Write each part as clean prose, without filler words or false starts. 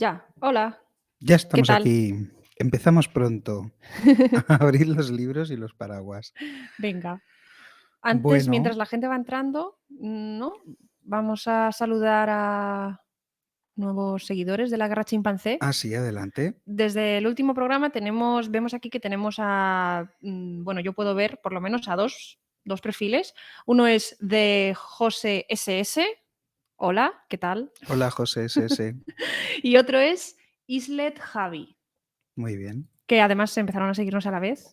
Ya, hola, Ya ¿qué estamos tal? aquí. Empezamos pronto a abrir los libros y los paraguas. Venga, antes, Bueno, mientras la gente va entrando, ¿no? Vamos a saludar a nuevos seguidores de la Guerra Chimpancé. así, adelante. Desde el último programa vemos aquí que tenemos bueno, yo puedo ver por lo menos a dos perfiles. Uno es de José SS, hola, ¿qué tal? Hola, José SS. Y otro es Islet Javi, Muy bien. que además empezaron a seguirnos a la vez.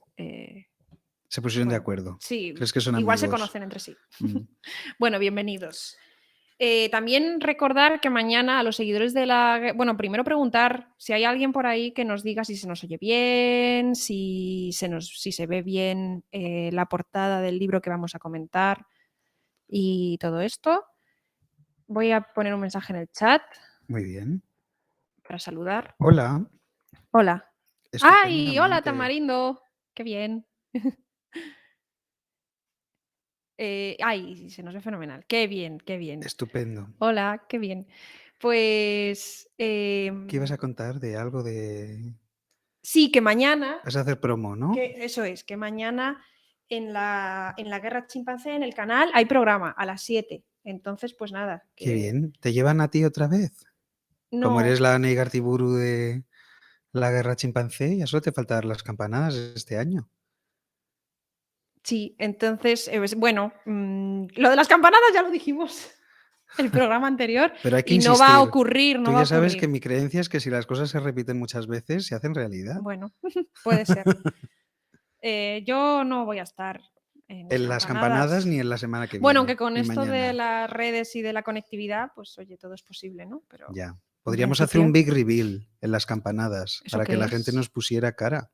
Se pusieron de Bueno, acuerdo. sí, ¿Crees que son igual se amigos? conocen entre sí. Mm. Bueno, bienvenidos. También recordar que mañana a los seguidores de la... Bueno, primero preguntar si hay alguien por ahí que nos diga si se nos oye bien, si se ve bien la portada del libro que vamos a comentar y todo esto. Voy a poner un mensaje en el chat Muy bien. para saludar. Hola. Hola. ¡Ay! Hola, Estupendamente. Tamarindo. Qué bien. Ay, se nos ve fenomenal. Qué bien, qué bien. Estupendo. Hola, qué bien. Pues ¿Qué ibas a contar de algo de...? sí, que mañana, Vas a hacer promo, ¿no? eso es, que mañana en la Guerra Chimpancé, en el canal, hay programa a las 7. Entonces, pues nada, Qué que bien. ¿Te llevan a ti otra vez? Como no, eres la Neigartiburu de la guerra chimpancé, ya solo te falta dar las campanadas este año. sí, entonces, bueno, lo de las campanadas ya lo dijimos el programa anterior Pero hay que y no va a insistir. ocurrir, no Tú va a ya sabes que ocurrir. mi creencia es que si las cosas se repiten muchas veces, se hacen realidad. Bueno, puede ser. Yo no voy a estar en En las campanadas campanadas. ni en la semana que Bueno, viene, aunque con ni esto de mañana. las redes y de la conectividad, pues oye, todo es posible, ¿no? Pero Ya. en Podríamos hacer un principio, big reveal en las campananas ¿eso para que qué la gente es? nos pusiera cara.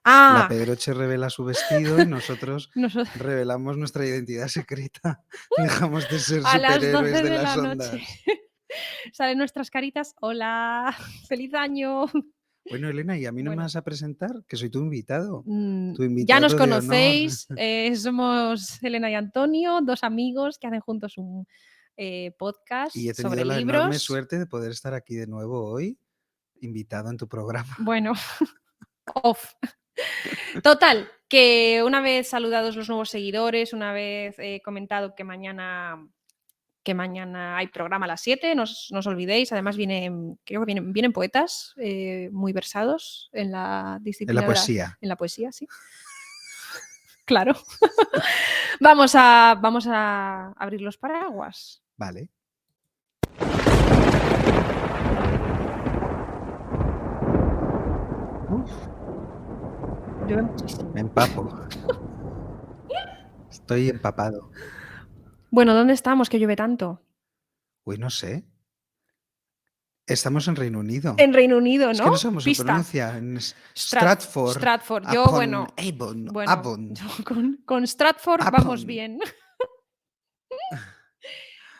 La Ah, Pedroche revela su vestido y nosotros noso- revelamos nuestra identidad secreta. Dejamos de ser a las superhéroes 12 de de las la noche ondas. salen nuestras caritas. Hola, feliz año. Bueno, Elena, ¿y a mí no me Bueno, vas a presentar? Que soy tu invitado. Tu ya nos invitado de honor. conocéis, somos Elena y Antonio, dos amigos que hacen juntos un Y podcast he tenido sobre la enorme libros. suerte de poder estar aquí de nuevo hoy, invitado en tu programa. Bueno, off. Total, que una vez saludados los nuevos seguidores, una vez comentado que mañana hay programa a las 7, no os olvidéis. Además, creo que vienen poetas muy versados en la En la disciplina poesía. en la poesía, sí. Claro. Vamos a abrir los paraguas. Vale. Uf, Llueve muchísimo. me empapo. Estoy empapado. Bueno, ¿dónde estamos que llueve tanto? Uy, no sé. Estamos en Reino Unido. En Reino Unido, Es ¿no? que no sé cómo se Pista. pronuncia. En Stratford Stratford. Yo, upon bueno, Avon. bueno, Avon. yo con Stratford vamos Upon. bien.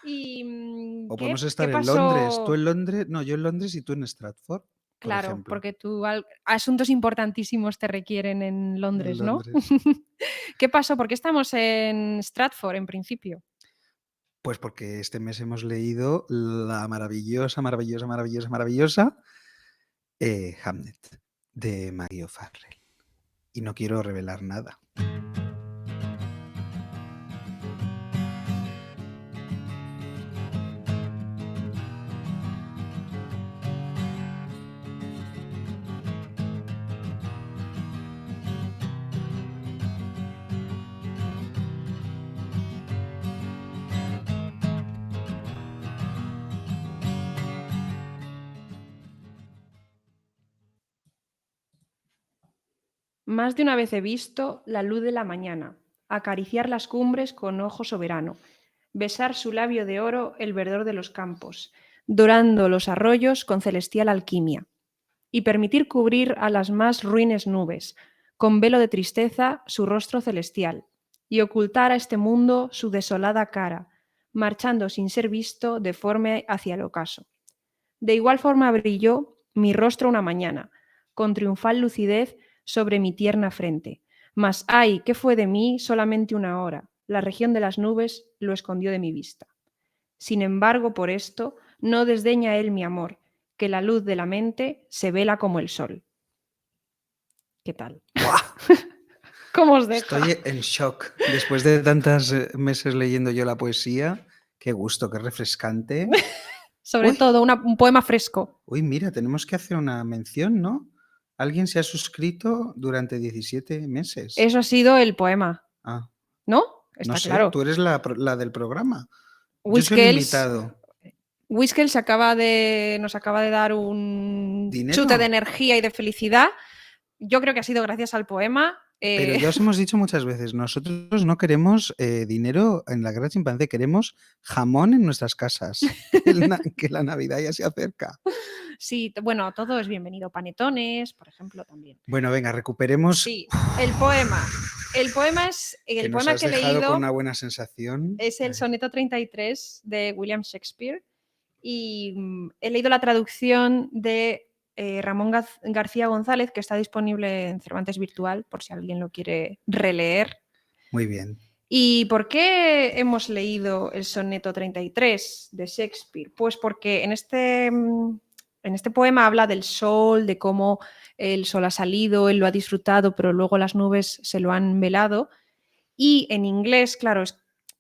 ¿Y O podemos qué estar en Londres. Tú pasó? en Londres. No, yo en Londres y tú en Stratford, por Claro, ejemplo. porque asuntos importantísimos te requieren en En Londres, ¿no? Londres. ¿Qué pasó? ¿Por qué estamos en Stratford en principio? Pues porque este mes hemos leído la maravillosa Hamnet de Maggie O'Farrell. Y no quiero revelar nada. Más de una vez he visto la luz de la mañana, acariciar las cumbres con ojo soberano, besar su labio de oro el verdor de los campos, dorando los arroyos con celestial alquimia, y permitir cubrir a las más ruines nubes, con velo de tristeza, su rostro celestial, y ocultar a este mundo su desolada cara, marchando sin ser visto deforme hacia el ocaso. De igual forma brilló mi rostro una mañana, con triunfal lucidez sobre mi tierna frente. Mas ay, ¿qué fue de mí solamente una hora? La región de las nubes lo escondió de mi vista. Sin embargo, por esto, no desdeña él mi amor, que la luz de la mente se vela como el sol. ¿Qué tal? ¡Buah! ¿Cómo os deja? Estoy en shock. Después de tantos meses leyendo yo la poesía, qué gusto, qué refrescante. Sobre Uy, todo un poema fresco. uy, mira, tenemos que hacer una mención, ¿no? Alguien se ha suscrito durante 17 meses. Eso ha sido el poema, Ah, ¿no? no Está sé, claro. tú eres la del programa. Yo soy el Whiskels invitado. nos acaba de dar un ¿Dinero? chute de energía y de felicidad. Yo creo que ha sido gracias al poema. Pero ya os hemos dicho muchas veces, nosotros no queremos dinero en la Gran Chimpancé, queremos jamón en nuestras casas, que la Navidad ya se acerca. Sí, bueno, todo es bienvenido. Panetones, por ejemplo, también. Bueno, venga, recuperemos. Sí, el poema. El poema Que nos poema has que he dejado leído con una buena sensación. es el soneto 33 de William Shakespeare y he leído la traducción de Ramón García González, que está disponible en Cervantes Virtual, por si alguien lo quiere releer. Muy bien. ¿Y por qué hemos leído el soneto 33 de Shakespeare? Pues porque en este poema habla del sol, de cómo el sol ha salido, él lo ha disfrutado, pero luego las nubes se lo han velado. Y en inglés, claro,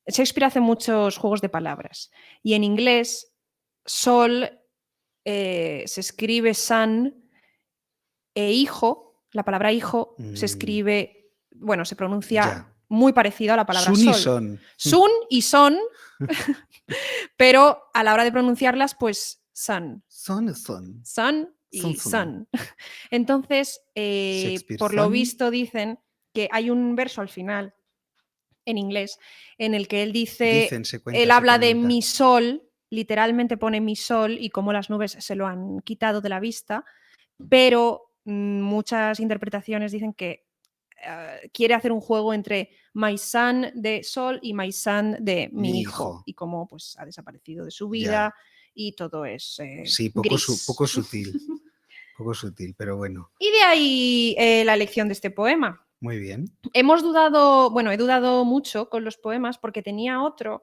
Shakespeare hace muchos juegos de palabras. Y en inglés, sol se escribe sun e hijo. La palabra hijo se escribe, bueno, se pronuncia Ya. muy parecido a la palabra Sun y sol. son. Sun y son, pero a la hora de pronunciarlas, pues sun. Son y son. Sun y Sun. sun. Entonces, Shakespeare por lo son. visto, dicen que hay un verso al final en inglés en el que él dice, Dicen, se cuenta, él se habla de comenta. mi sol, literalmente pone mi sol y cómo las nubes se lo han quitado de la vista, pero muchas interpretaciones dicen que quiere hacer un juego entre my son de sol y my son de mi hijo, y cómo pues ha desaparecido de su vida Ya. y todo es Sí, gris. poco sutil. Poco sutil, pero bueno. Y de ahí la elección de este poema. Muy bien. He dudado mucho con los poemas porque tenía otro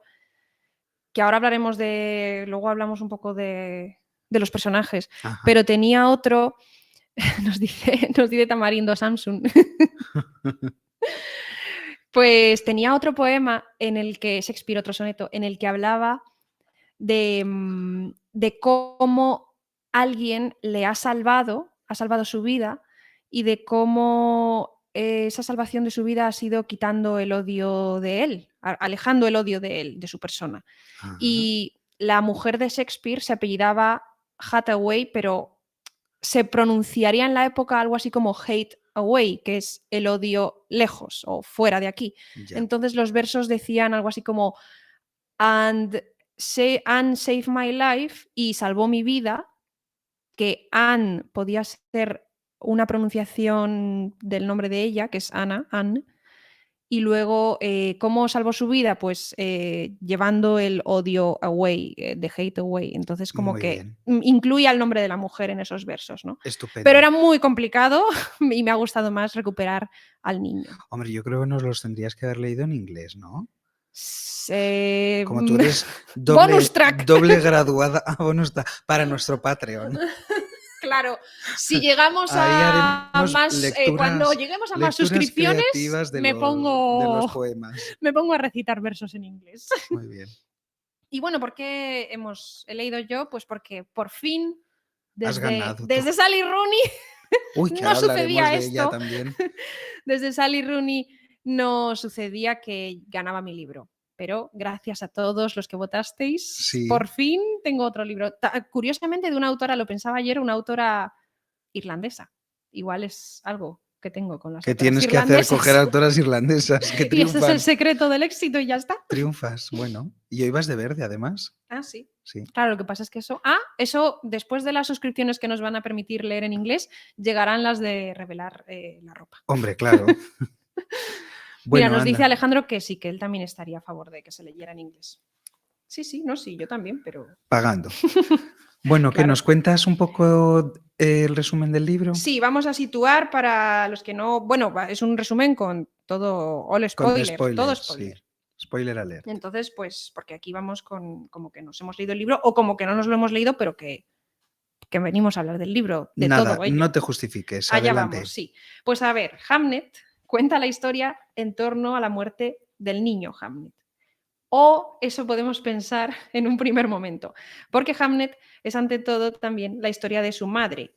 que ahora luego hablamos un poco de los personajes, Ajá. pero tenía otro, nos dice Tamarindo Samsung, pues tenía otro poema en el que Shakespeare, otro soneto, en el que hablaba de cómo alguien le ha salvado su vida y de cómo esa salvación de su vida ha sido quitando el odio de él, alejando el odio de él, de su persona. Ajá. Y la mujer de Shakespeare se apellidaba Hathaway, pero se pronunciaría en la época algo así como hate away, que es el odio lejos o fuera de aquí. Ya. Entonces los versos decían algo así como Anne saved my life y salvó mi vida, que Anne podía ser una pronunciación del nombre de ella, que es Anne, y luego, ¿cómo salvó su vida? Pues llevando el odio away, the hate away. Entonces, como Muy que bien. incluía el nombre de la mujer en esos versos, ¿no? Estupendo. Pero era muy complicado y me ha gustado más recuperar al niño. Hombre, yo creo que nos los tendrías que haber leído en inglés, ¿no? Como tú Bonus eres track. doble graduada para nuestro Patreon. Claro, si llegamos Ahí a haremos más, cuando lleguemos a más lecturas suscripciones, creativas de me los pongo poemas. a recitar versos en inglés. Muy bien. Y bueno, ¿por qué he leído yo? Pues porque por fin, Has ganado tú. desde Sally Rooney, Uy, que no ahora hablaremos sucedía de ella esto. también. Desde Sally Rooney no sucedía que ganaba mi libro. Pero gracias a todos los que votasteis, Sí. por fin tengo otro libro. Curiosamente, de una autora, lo pensaba ayer, una autora irlandesa. Igual es algo que tengo con las Que autoras tienes que hacer irlandesas. coger autoras irlandesas que Y ese es triunfan. el secreto del éxito y ya está. Triunfas, bueno. Y hoy vas de verde, además. Ah, sí. Sí. Claro, lo que pasa es que eso después de las suscripciones que nos van a permitir leer en inglés, llegarán las de revelar la ropa. Hombre, claro. Mira, Bueno, nos dice anda. Alejandro que sí, que él también estaría a favor de que se leyera en inglés. Sí, yo también, pero... Pagando. Bueno, ¿qué Claro. nos cuentas un poco el resumen del libro? Sí, vamos a situar para los que no... Bueno, es un resumen con todo spoiler, todo spoiler. Sí. Spoiler alert. Entonces, pues, porque aquí vamos con como que nos hemos leído el libro o como que no nos lo hemos leído, pero que que venimos a hablar del libro, de Nada, todo ello. no te justifiques, Allá adelante. vamos, sí. Pues a ver, Hamnet cuenta la historia en torno a la muerte del niño Hamnet. O eso podemos pensar en un primer momento, porque Hamnet es ante todo también la historia de su madre,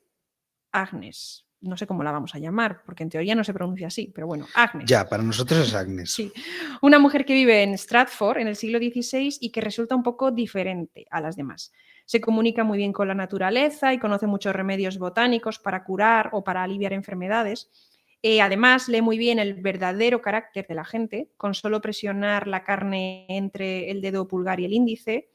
Agnes. No sé cómo la vamos a llamar, porque en teoría no se pronuncia así, pero bueno, Agnes. Ya, para nosotros es Agnes. Sí, una mujer que vive en Stratford en el siglo XVI y que resulta un poco diferente a las demás. Se comunica muy bien con la naturaleza y conoce muchos remedios botánicos para curar o para aliviar enfermedades. Además, lee muy bien el verdadero carácter de la gente, con solo presionar la carne entre el dedo pulgar y el índice.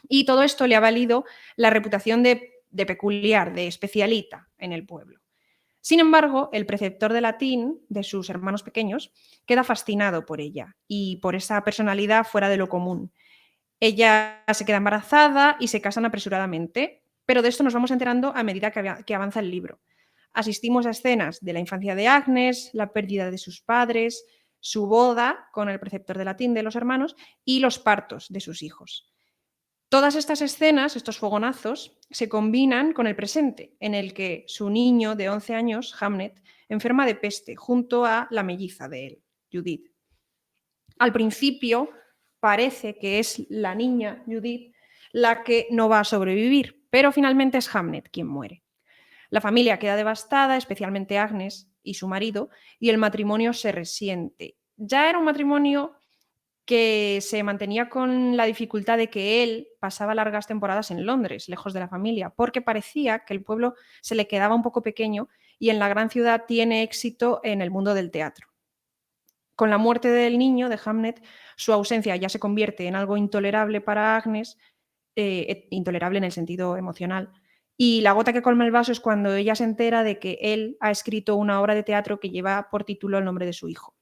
Y todo esto le ha valido la reputación de peculiar, de especialita en el pueblo. Sin embargo, el preceptor de latín de sus hermanos pequeños queda fascinado por ella y por esa personalidad fuera de lo común. Ella se queda embarazada y se casan apresuradamente, pero de esto nos vamos enterando a medida que avanza el libro. Asistimos a escenas de la infancia de Agnes, la pérdida de sus padres, su boda con el preceptor de latín de los hermanos y los partos de sus hijos. Todas estas escenas, estos fogonazos, se combinan con el presente, en el que su niño de 11 años, Hamnet, enferma de peste junto a la melliza de él, Judith. Al principio parece que es la niña, Judith, la que no va a sobrevivir, pero finalmente es Hamnet quien muere. La familia queda devastada, especialmente Agnes y su marido, y el matrimonio se resiente. Ya era un matrimonio que se mantenía con la dificultad de que él pasaba largas temporadas en Londres, lejos de la familia, porque parecía que el pueblo se le quedaba un poco pequeño y en la gran ciudad tiene éxito en el mundo del teatro. Con la muerte del niño, de Hamnet, su ausencia ya se convierte en algo intolerable para Agnes, intolerable en el sentido emocional. Y la gota que colma el vaso es cuando ella se entera de que él ha escrito una obra de teatro que lleva por título el nombre de su hijo.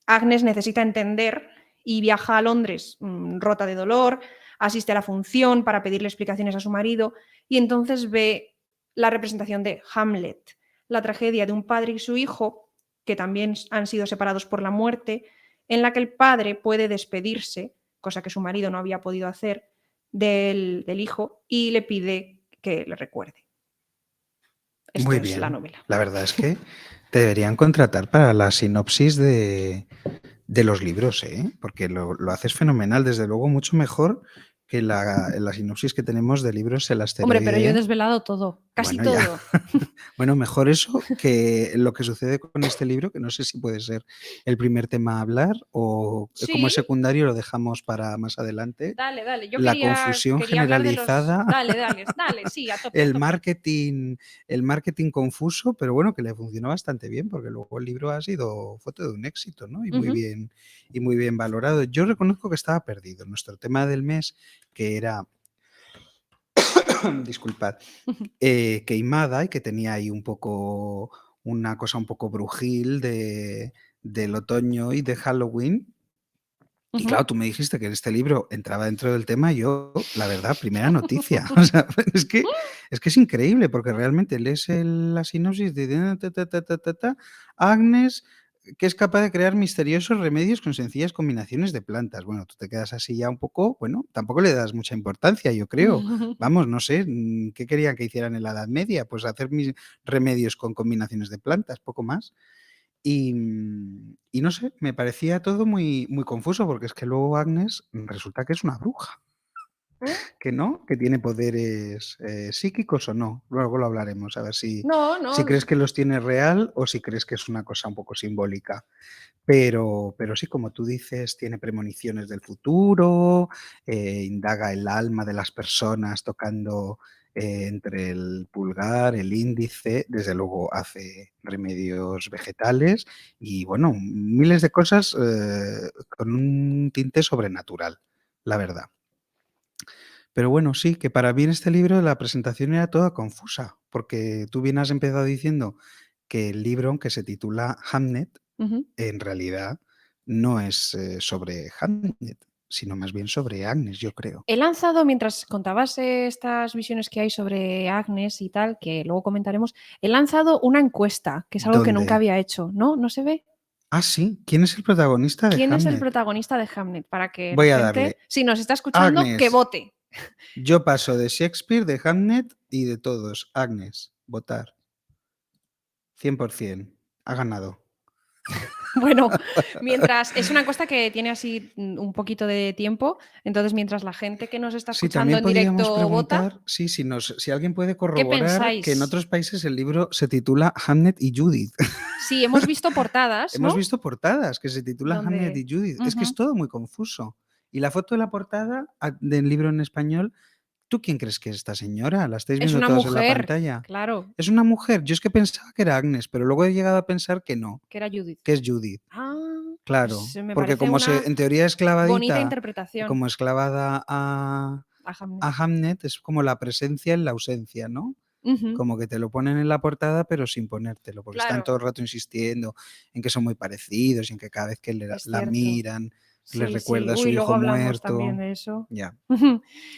Agnes necesita entender y viaja a Londres rota de dolor, asiste a la función para pedirle explicaciones a su marido y entonces ve la representación de Hamlet, la tragedia de un padre y su hijo, que también han sido separados por la muerte, en la que el padre puede despedirse, cosa que su marido no había podido hacer, del hijo y le pide que le recuerde. Esto Muy es bien. la novela. La verdad es que te deberían contratar para la sinopsis de los libros, ¿eh? Porque lo haces fenomenal, desde luego mucho mejor que la sinopsis que tenemos de libros El Hombre, pero yo he asteroide. desvelado todo, casi Bueno, ya. todo. Bueno, mejor eso que lo que sucede con este libro, que no sé si puede ser el primer tema a hablar o como es Sí, secundario lo dejamos para más adelante. dale, dale. Yo La quería confusión hablar de los... generalizada, Dale, sí, a tope, a el tope. marketing confuso, pero bueno, que le funcionó bastante bien, porque luego el libro ha sido fue todo un éxito, ¿no? Y muy bien valorado. Yo reconozco que estaba perdido. Nuestro tema del mes, que era disculpad, Queimada, y que tenía ahí un poco una cosa un poco brujil del otoño y de Halloween. Y claro, tú me dijiste que este libro entraba dentro del tema y yo, la verdad, primera noticia. O sea, es que es increíble, porque realmente lees la sinopsis de ta, ta, ta, ta, ta, ta, Agnes, que es capaz de crear misteriosos remedios con sencillas combinaciones de plantas. Bueno, tú te quedas así ya un poco, bueno, tampoco le das mucha importancia, yo creo. Vamos, no sé, ¿qué querían que hicieran en la Edad Media? Pues hacer mis remedios con combinaciones de plantas, poco más. Y no sé, me parecía todo muy, muy confuso, porque es que luego Agnes resulta que es una bruja, que no, que tiene poderes psíquicos o no. Luego lo hablaremos, a ver si, No, si no. crees que los tiene real o si crees que es una cosa un poco simbólica. Pero sí, como tú dices, tiene premoniciones del futuro, indaga el alma de las personas tocando entre el pulgar, el índice, desde luego hace remedios vegetales y bueno, miles de cosas con un tinte sobrenatural, la verdad. Pero bueno, sí, que para mí en este libro la presentación era toda confusa, porque tú bien has empezado diciendo que el libro, aunque se titula Hamnet, en realidad no es sobre Hamnet, sino más bien sobre Agnes, yo creo. He lanzado, mientras contabas estas visiones que hay sobre Agnes y tal, que luego comentaremos, he lanzado una encuesta, que es algo que nunca ¿Dónde? había hecho, ¿no? ¿No se ve? Ah, sí. ¿Quién es el protagonista de ¿Quién es el Hamnet? protagonista de Hamnet? Para que la Voy a gente, darle. si nos está escuchando, que Agnes. vote. Yo paso de Shakespeare, de Hamlet y de todos. Agnes, votar. 100%. Ha ganado. Bueno, mientras es una encuesta que tiene así un poquito de tiempo, entonces mientras la gente que nos está Sí, escuchando también en podríamos directo vota, preguntar si alguien puede ¿qué corroborar que en pensáis? otros países el libro se titula Hamlet y Judith. Sí, hemos visto portadas, Hemos ¿no? visto portadas que se titulan Hamlet y Judith. Es que es Ujú. todo muy confuso. Y la foto de la portada del libro en español, ¿tú quién crees que es esta señora? La estáis Es viendo una todos en la mujer, pantalla. claro, Es una mujer. Yo es que pensaba que era Agnes, pero luego he llegado a pensar que no, que era Judith. que es Judith. Ah, Claro, pues me porque parece como una en teoría es bonita clavadita, interpretación como esclavada a Hamlet. a Hamlet, es como la presencia en la ausencia, ¿no? Ujú, Como que te lo ponen en la portada, pero sin ponértelo, porque están claro, todo el rato insistiendo en que son muy parecidos y en que cada vez que es la cierto. miran, les Sí, sí. recuerda a su Uy, luego hijo hablamos también muerto. de eso. Ya.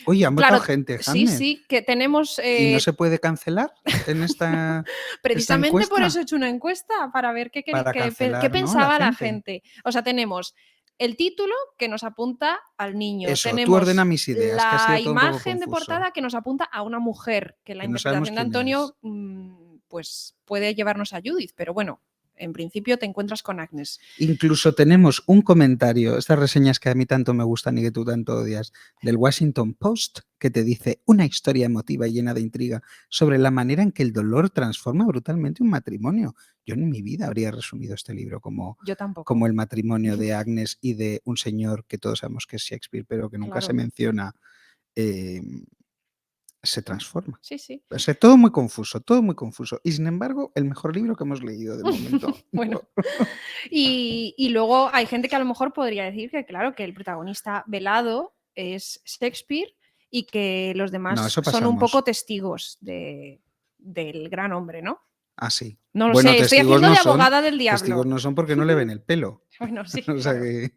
Oye, han votado Claro, gente, sí, Hamlet. sí, que tenemos ¿Y no se puede cancelar en esta precisamente por eso encuesta? he hecho una encuesta, para ver Para qué cancelar, ¿no? La pensaba la gente. gente. O sea, tenemos el título que nos apunta al niño, Eso, tú ordena tenemos mis ideas, que ha la sido todo un poco imagen de confuso. portada que nos apunta a una mujer, que la Que no sabemos interpretación de quién es. Antonio pues puede llevarnos a Judith, pero bueno, en principio te encuentras con Agnes. Incluso tenemos un comentario, estas reseñas que a mí tanto me gustan y que tú tanto odias, del Washington Post, que te dice una historia emotiva y llena de intriga sobre la manera en que el dolor transforma brutalmente un matrimonio. Yo en mi vida habría resumido este libro como, Yo tampoco. como el matrimonio de Agnes y de un señor que todos sabemos que es Shakespeare, pero que nunca se Claro, menciona, eh, se transforma. sí, sí. O sea, todo muy confuso, todo muy confuso. Y sin embargo, el mejor libro que hemos leído de momento. Bueno, y luego hay gente que a lo mejor podría decir que, claro, que el protagonista velado es Shakespeare y que los No, demás eso son un poco pasamos. testigos del gran hombre, ¿no? Ah, sí. No lo Bueno, sé, estoy haciendo de abogada del testigos diablo. no son porque no le ven el pelo. Bueno, sí, O sea claro. que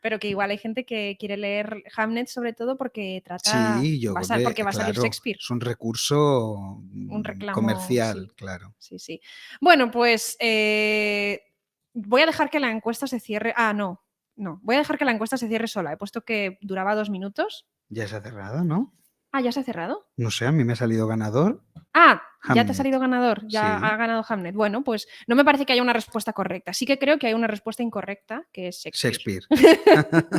Pero que igual hay gente que quiere leer Hamlet sobre todo porque sí, yo creo porque que, va a salir claro, Shakespeare. es un recurso Un reclamo, comercial, sí. claro. Sí, sí. Bueno, pues voy a dejar que la encuesta se cierre. Ah, no. No, voy a dejar que la encuesta se cierre sola. He puesto que duraba 2 minutos. Ya se ha cerrado, ¿no? Ah, ¿ya se ha cerrado? No sé, a mí me ha salido ganador Ah, ya te ha Hamlet. salido ganador. Ya ha Sí, ganado Hamlet. Bueno, pues no me parece que haya una respuesta correcta. Sí que creo que hay una respuesta incorrecta, que es Shakespeare. Shakespeare.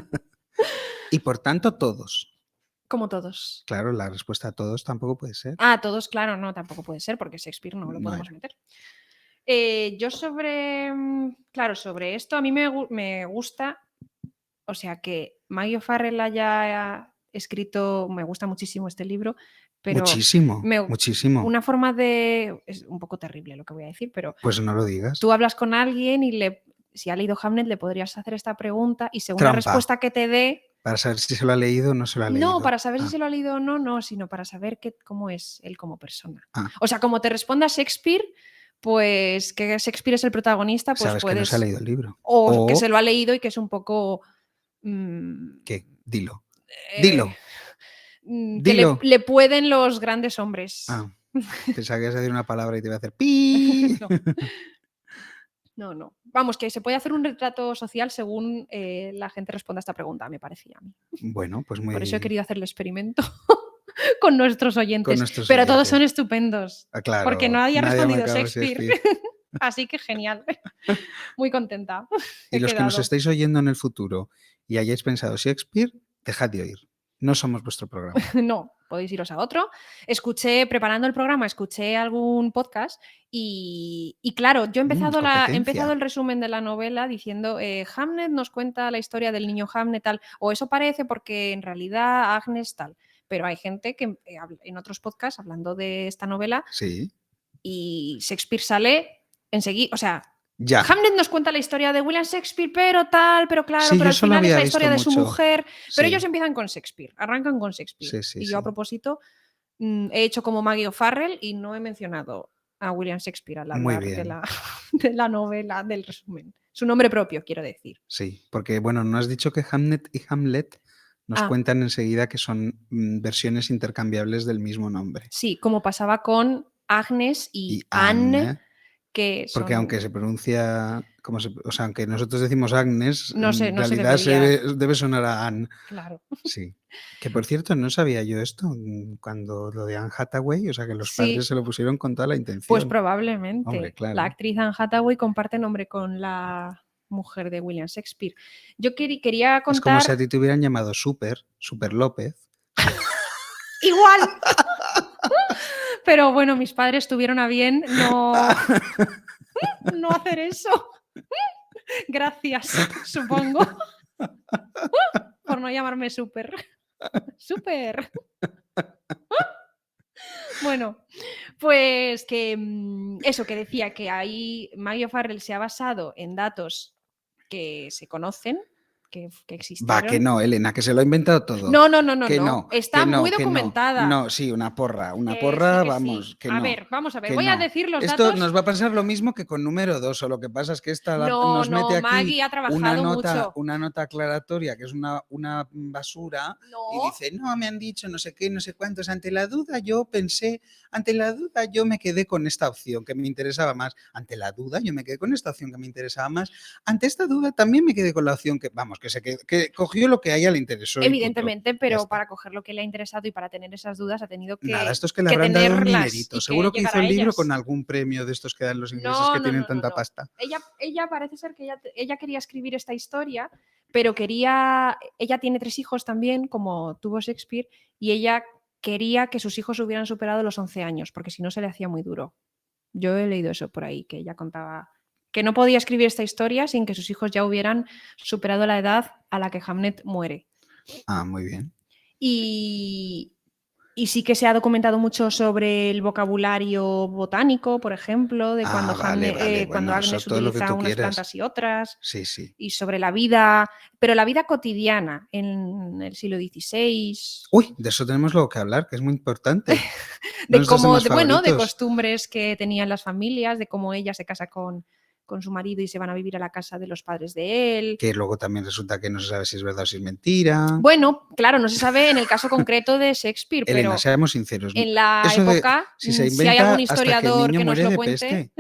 Y por tanto, todos. Como todos. Claro, la respuesta a todos tampoco puede ser. Ah, todos, claro, no, tampoco puede ser, porque Shakespeare no lo No podemos era. meter. Yo claro, sobre esto a mí me gusta, o sea, que Maggie O'Farrell haya escrito, me gusta muchísimo este libro, pero Muchísimo, muchísimo. una forma de, es un poco terrible lo que voy a decir, pero Pues no lo digas. tú hablas con alguien y si ha leído Hamlet le podrías hacer esta pregunta y según la Trampa. respuesta que te dé, Para saber si se lo ha leído o no se lo ha leído. no, para saber si Ah, se lo ha leído o no, no, sino para saber cómo es él como persona. ah, O sea, como te responda Shakespeare, pues que Shakespeare es el protagonista, pues sabes que no se ha puedes. leído el libro. O que se O lo ha leído y que es un poco. mm, ¿qué? Dilo. eh, Dilo. que Dilo. le pueden los grandes hombres. Ah, pensaba que ibas a decir una palabra y te iba a hacer pi. No, no, no. Vamos, que se puede hacer un retrato social según la gente responda a esta pregunta, me parecía a mí. Bueno, pues Por eso he muy querido hacer el experimento con nuestros con oyentes. nuestros Pero todos son oyentes. estupendos. Ah, Porque claro, nadie ha nadie ha respondido marcado Shakespeare. Shakespeare. Así que genial. Muy contenta. Y He los que nos quedado. estáis oyendo en el futuro y hayáis pensado Shakespeare, dejad de oír. No somos vuestro programa. No, podéis iros a otro. Preparando el programa, escuché algún podcast y claro, yo he Es he empezado competencia. el resumen de la novela diciendo Hamlet nos cuenta la historia del niño Hamlet tal, o eso parece porque en realidad Agnes tal. Pero hay gente que en otros podcasts hablando de esta novela Sí. y Shakespeare sale enseguida, o sea, Ya. Hamlet nos cuenta la historia de William Shakespeare, pero tal, pero claro, Sí, pero yo al solo final es había la visto historia de su mucho. mujer, pero ellos Sí, empiezan con Shakespeare, arrancan con Shakespeare. sí, sí, Y yo a sí. propósito he hecho como Maggie O'Farrell y no he mencionado a William Shakespeare al Muy hablar bien. de la novela, del resumen. Su nombre propio, quiero decir. Sí, porque bueno, no has dicho que Hamlet y Hamlet nos Ah, cuentan enseguida que son versiones intercambiables del mismo nombre. sí, como pasaba con Agnes Y y Anne, Anne, que Porque aunque son... se pronuncia, o sea, aunque nosotros decimos Agnes, No en no se realidad debería... debe sonar a Anne. Claro. Sí. Que por cierto, no sabía yo esto cuando lo de Anne Hathaway, o sea, que los padres Sí, se lo pusieron con toda la pues intención. Hombre, probablemente. La claro. actriz Anne Hathaway comparte nombre con la mujer de William Shakespeare. Yo quería Es como si a contar... ti te hubieran llamado Super López. ¡Igual! Pero bueno, mis padres tuvieron a bien no hacer eso. Gracias, supongo, por no llamarme Super. Super. Bueno, pues que eso que decía, que ahí Maggie O'Farrell se ha basado en datos que se conocen, que Va, que existieron. no, Elena, que se lo ha inventado todo. No, no, no, no, Que no. no, Está que muy no, que no. documentada. No, sí, una porra, Que sí, que vamos, sí. que A no. ver, vamos a ver. Que Voy a no. decir los Esto datos. nos va a pasar lo mismo que con número 2, o lo que pasa es que esta No, nos mete no, aquí Maggie ha trabajado mucho. una nota aclaratoria, que es una basura, y No. dice, no, me han dicho no sé qué, no sé cuántos. Ante la duda yo pensé, ante la duda yo me quedé con esta opción que me interesaba más. Ante la duda yo me quedé con esta opción que me interesaba más. Ante esta duda también me quedé con la opción que, vamos, que cogió lo que a ella le interesó. Evidentemente, pero para coger lo que le ha interesado y para tener esas dudas ha tenido Nada, que, estos que le que habrán dado un tenerlas dinerito. y que Seguro que llegar hizo a el libro ellas. con algún premio de estos que dan los ingleses No, que no, tienen no, no, tanta no. pasta. Ella parece ser que ella quería escribir esta historia, pero ella tiene 3 hijos también, como tuvo Shakespeare, y ella quería que sus hijos hubieran superado los 11 años, porque si no se le hacía muy duro. Yo he leído eso por ahí, que ella contaba que no podía escribir esta historia sin que sus hijos ya hubieran superado la edad a la que Hamlet muere. Ah, muy bien. Y sí que se ha documentado mucho sobre el vocabulario botánico, por ejemplo, de cuando, Vale. cuando Bueno, eso Agnes todo lo que utiliza tú unas quieras. plantas y otras, Sí, sí. y sobre la vida, pero la vida cotidiana en el siglo XVI, Uy, de eso tenemos luego que hablar, que es muy importante. Uno de de nuestros cómo, temas de favoritos. costumbres que tenían las familias, de cómo ella se casa con su marido y se van a vivir a la casa de los padres de él. Que luego también resulta que no se sabe si es verdad o si es mentira. Bueno, claro, no se sabe en el caso concreto de Shakespeare, Elena, pero seamos sinceros. en la Eso de época, si se si hay algún inventa hasta que el historiador niño que nos muere lo de cuente, peste.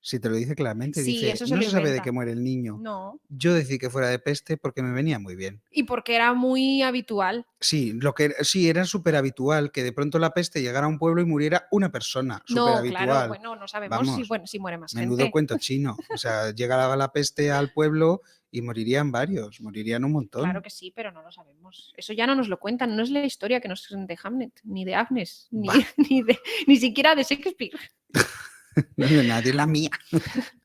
Si te lo dice claramente, sí, dice, eso se no lo se sabe de inventa. qué muere el niño. No. Yo decidí que fuera de peste porque me venía muy bien. Y porque era muy habitual. Sí, sí, era súper habitual que de pronto la peste llegara a un pueblo y muriera una persona, súper No, claro, habitual. bueno, no sabemos si, Vamos, si muere más menudo gente. cuento chino. O sea, llegaba la peste al pueblo y morirían varios, morirían un Claro montón. que sí, pero no lo sabemos. Eso ya no nos lo cuentan, no es la historia que nos de Hamlet, ni de Agnes, Bah, ni siquiera de Shakespeare. no de nadie, la mía.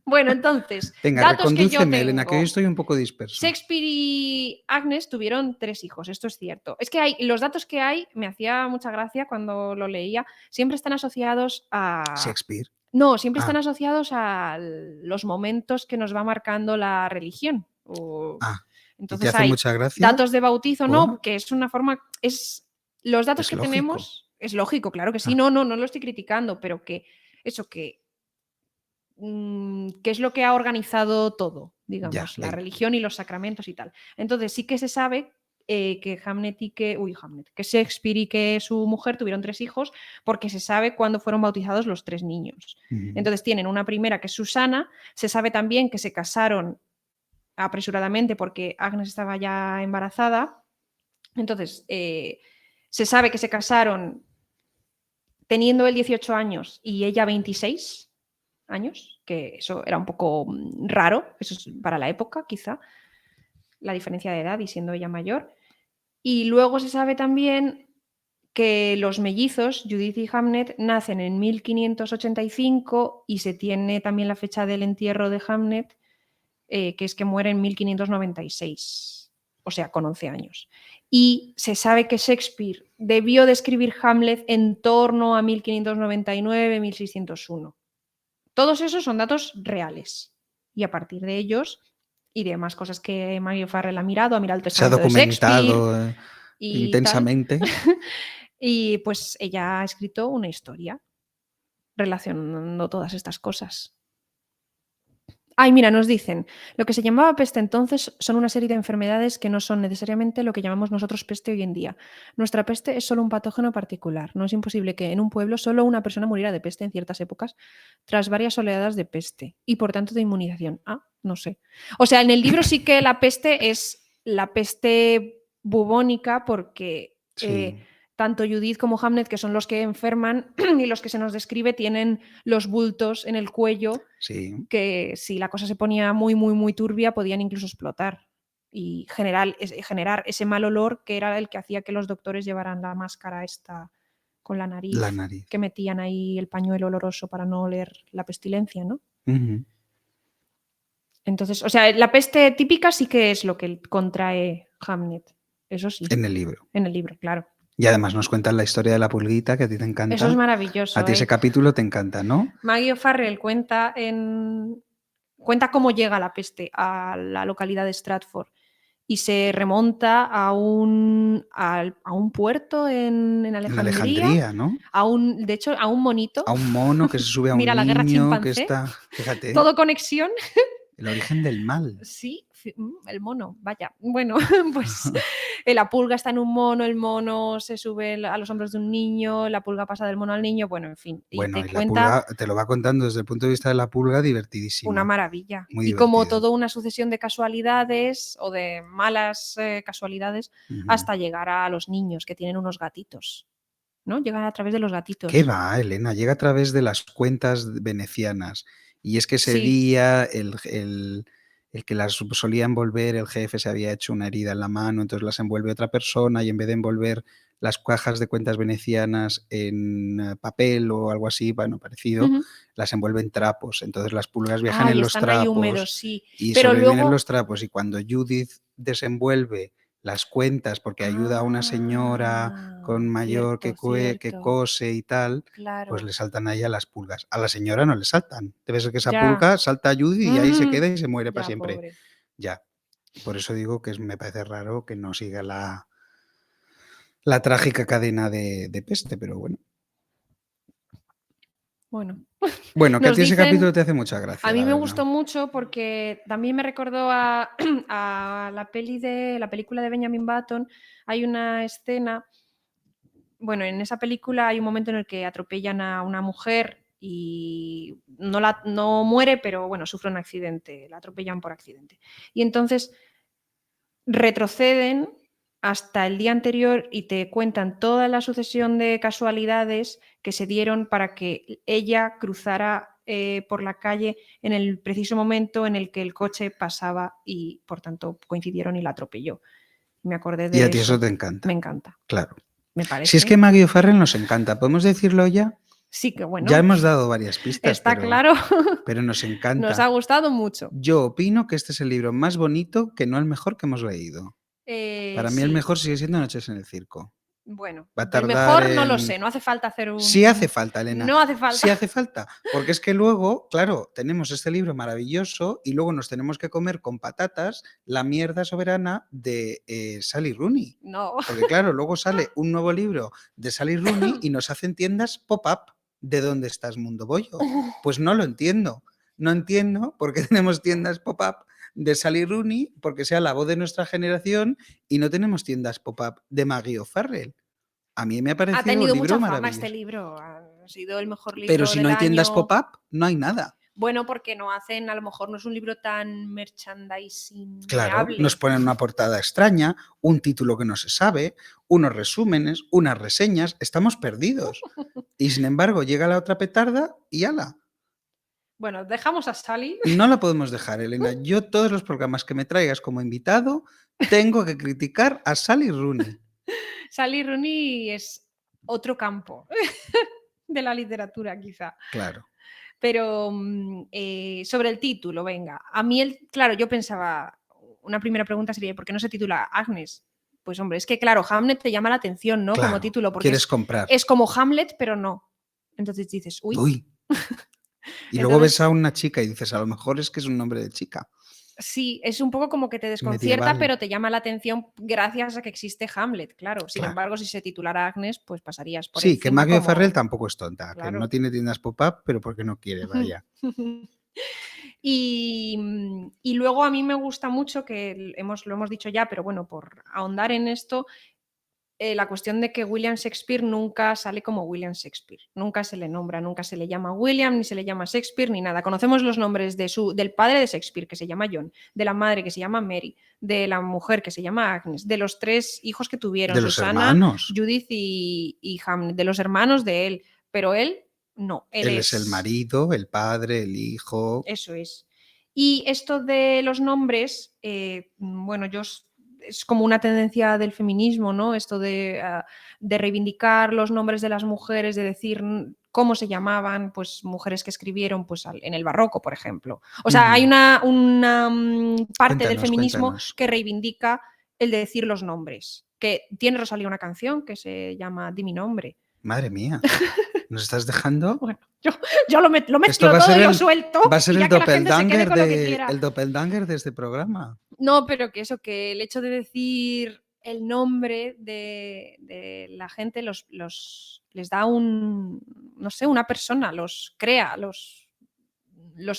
Bueno, entonces, Venga, datos que yo recondúceme, Elena, que hoy tengo. estoy un poco disperso. Shakespeare y Agnes tuvieron 3 hijos, esto es cierto. Es que los datos que hay, me hacía mucha gracia cuando lo leía, siempre están asociados a... Shakespeare. No, siempre están Ah, asociados a los momentos que nos va marcando la religión. ¿y te Entonces hace hay mucha gracia? datos de bautizo, no, ¿Por? que es una forma... Los datos Es que lógico. tenemos, es lógico, claro que sí, Ah, no lo estoy criticando, pero que eso, que qué es lo que ha organizado todo, ya, digamos, la venga. religión y los sacramentos y tal. Entonces sí que se sabe que que Shakespeare y que su mujer tuvieron 3 hijos porque se sabe cuándo fueron bautizados los 3 niños. Ujú. Entonces tienen una primera que es Susana, se sabe también que se casaron apresuradamente porque Agnes estaba ya embarazada. Entonces se sabe que se casaron teniendo él 18 años y ella 26 años, que eso era un poco raro, eso es para la época, quizá, la diferencia de edad y siendo ella mayor. Y luego se sabe también que los mellizos, Judith y Hamnet, nacen en 1585 y se tiene también la fecha del entierro de Hamnet, que es que muere en 1596, o sea, con 11 años. Y se sabe que Shakespeare debió de escribir Hamlet en torno a 1599-1601. Todos esos son datos reales. Y a partir de ellos y de más cosas que Maggie O'Farrell ha mirado el Se ha testamento de Shakespeare documentado y tal. intensamente. Y pues ella ha escrito una historia relacionando todas estas cosas. Ay, mira, nos dicen, lo que se llamaba peste entonces son una serie de enfermedades que no son necesariamente lo que llamamos nosotros peste hoy en día. Nuestra peste es solo un patógeno particular. No es imposible que en un pueblo solo una persona muriera de peste en ciertas épocas tras varias oleadas de peste y por tanto de inmunización. Ah, no sé. O sea, en el libro sí que la peste es la peste bubónica porque Sí, tanto Judith como Hamlet, que son los que enferman y los que se nos describe, tienen los bultos en el cuello sí. que si la cosa se ponía muy, muy, muy turbia podían incluso explotar y generar ese mal olor que era el que hacía que los doctores llevaran la máscara esta con la La nariz, nariz. que metían ahí el pañuelo oloroso para no oler la pestilencia, ¿no? Ujú. Entonces, o sea, la peste típica sí que es lo que contrae Hamlet, eso sí, En el libro. en el libro, claro. Y además nos cuentan la historia de la pulguita, que a ti te Eso es encanta. A maravilloso, ti ese capítulo te encanta, ¿no? Maggie O'Farrell cuenta cómo llega la peste a la localidad de Stratford y se remonta a un puerto en En Alejandría, Alejandría, ¿no? de hecho, a un monito. A un mono que se sube a un Mira, la guerra niño que chimpancé, está, fíjate, todo conexión. el origen del mal. Sí, el mono, vaya. Bueno, pues la pulga está en un mono, el mono se sube a los hombros de un niño, la pulga pasa del mono al niño, bueno, en fin, y Bueno, te y la cuenta pulga te lo va contando desde el punto de vista de la pulga, una divertidísimo, maravilla. muy Y como divertido. toda una sucesión de casualidades o de malas casualidades Ujú. hasta llegar a los niños que tienen unos gatitos, ¿no? Llegan a través de los ¿Qué gatitos. va, Elena? Llega a través de las cuentas venecianas. Y es que ese Sí. día el que las solía envolver, el jefe, se había hecho una herida en la mano, entonces las envuelve otra persona y en vez de envolver las cajas de cuentas venecianas en papel o algo así, bueno, parecido, Ujú. las envuelve en trapos. Entonces las pulgas viajan en Ay, los están ahí húmedos, trapos sí. y Pero sobreviven los luego. trapos. Y cuando Judith desenvuelve las cuentas porque ayuda a una señora con mayor Cierto, que cierto. cose y tal, pues le Claro. saltan a ella las pulgas. A la señora no le saltan. Debe ser que esa Ya. pulga salta a Judy y ahí se Ujú. queda y se muere para Ya, siempre. pobre. Ya. Por eso digo que me parece raro que no siga la trágica cadena de peste, pero bueno. Bueno. Bueno, que a Nos ti ese capítulo dicen. te hace mucha A gracia, mí la me verdad. gustó mucho porque también me recordó a la película de Benjamin Button. Hay una escena, bueno, en esa película hay un momento en el que atropellan a una mujer y no muere, pero bueno, sufre un accidente, la atropellan por accidente. Y entonces retroceden hasta el día anterior y te cuentan toda la sucesión de casualidades que se dieron para que ella cruzara por la calle en el preciso momento en el que el coche pasaba y por tanto coincidieron y la atropelló. Me acordé Y a de ti eso eso. te Me encanta, encanta. claro. Me Si es que parece. Maggie O'Farrell nos encanta, ¿podemos decirlo ya? Sí que Ya bueno, hemos dado varias pistas, está claro. pero nos Nos ha encanta. gustado mucho. Yo opino que este es el libro más bonito, que no el mejor que hemos leído. Para mí el Sí, mejor sigue siendo Noches en el circo. bueno, Va a el tardar mejor no lo sé, en... no hace falta hacer Sí hace un. falta, Elena, No hace falta. sí hace falta, porque es que luego, claro, tenemos este libro maravilloso y luego nos tenemos que comer con patatas la mierda soberana de Sally Rooney. No. Porque claro, luego sale un nuevo libro de Sally Rooney y nos hacen tiendas pop-up. ¿De dónde estás, Mundo Bollo? Pues no lo entiendo. No entiendo por qué tenemos tiendas pop-up de Sally Rooney, porque sea la voz de nuestra generación, y no tenemos tiendas pop-up de Maggie O'Farrell. A mí me ha Ha parecido un tenido libro mucha fama este maravilloso. libro, ha sido el mejor Pero libro si no del hay tiendas año. pop-up, no hay nada. Bueno, porque no hacen, a lo mejor no es un libro tan Claro, nos merchandisingable. ponen una portada extraña, un título que no se sabe, unos resúmenes, unas reseñas, estamos perdidos. Y sin embargo, llega la otra petarda y ala. Bueno, dejamos a Sally. No la podemos dejar, Elena. Yo todos los programas que me traigas como invitado tengo que criticar a Sally Rooney. Sally Rooney es otro campo de la literatura, quizá. Claro. Pero sobre el título, venga. A mí, claro, yo pensaba, una primera pregunta sería, ¿por qué no se titula Agnes? Pues hombre, es que claro, Hamlet te llama la atención, ¿no? Como Claro, título, porque quieres comprar. es como Hamlet, pero no. Entonces dices, uy. Uy. Y luego ves Entonces, a una chica y dices, a lo mejor es que es un nombre de chica. sí, es un poco como que te desconcierta, Medieval. pero te llama la atención gracias a que existe Hamlet, claro. Sin Claro. embargo, si se titulara Agnes, pues pasarías por Sí, que encima Maggie O'Farrell como, tampoco es tonta, que no claro. tiene tiendas pop-up, pero porque no quiere, vaya. Y luego a mí me gusta mucho, que lo hemos dicho ya, pero bueno, por ahondar en esto, la cuestión de que William Shakespeare nunca sale como William Shakespeare, nunca se le nombra, nunca se le llama William, ni se le llama Shakespeare, ni nada. Conocemos los nombres del padre de Shakespeare, que se llama John, de la madre, que se llama Mary, de la mujer, que se llama Agnes, de los 3 hijos que tuvieron, De los Susana, hermanos. Judith y Hamlet, de los hermanos de él, pero él no, Él es el marido, el padre, el hijo. Eso es. Y esto de los nombres, bueno, es como una tendencia del feminismo, ¿no? Esto de reivindicar los nombres de las mujeres, de decir cómo se llamaban, pues mujeres que escribieron pues, en el barroco, por ejemplo. O sea, hay una parte del feminismo que reivindica el de decir los nombres. Que tiene Rosalía una canción que se llama Di mi nombre. Madre mía, ¿nos estás dejando? Bueno, yo lo mezclo todo y lo suelto. Va a ser y ya el que la gente se quede con lo que quiera. el doppelganger de este programa. No, pero que el hecho de decir el nombre de la gente les da no sé, una persona, los crea, los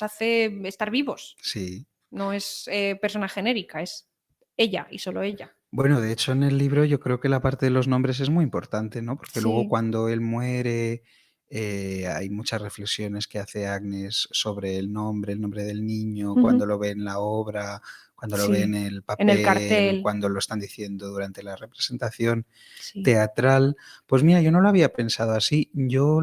hace estar vivos. Sí. No es persona genérica, es ella y solo ella. Bueno, de hecho en el libro yo creo que la parte de los nombres es muy importante, ¿no? Porque luego cuando él muere hay muchas reflexiones que hace Agnes sobre el nombre del niño, cuando lo ve en la obra, cuando lo ve en el papel, en el cartel, cuando lo están diciendo durante la representación teatral. Pues mira, yo no lo había pensado así. Yo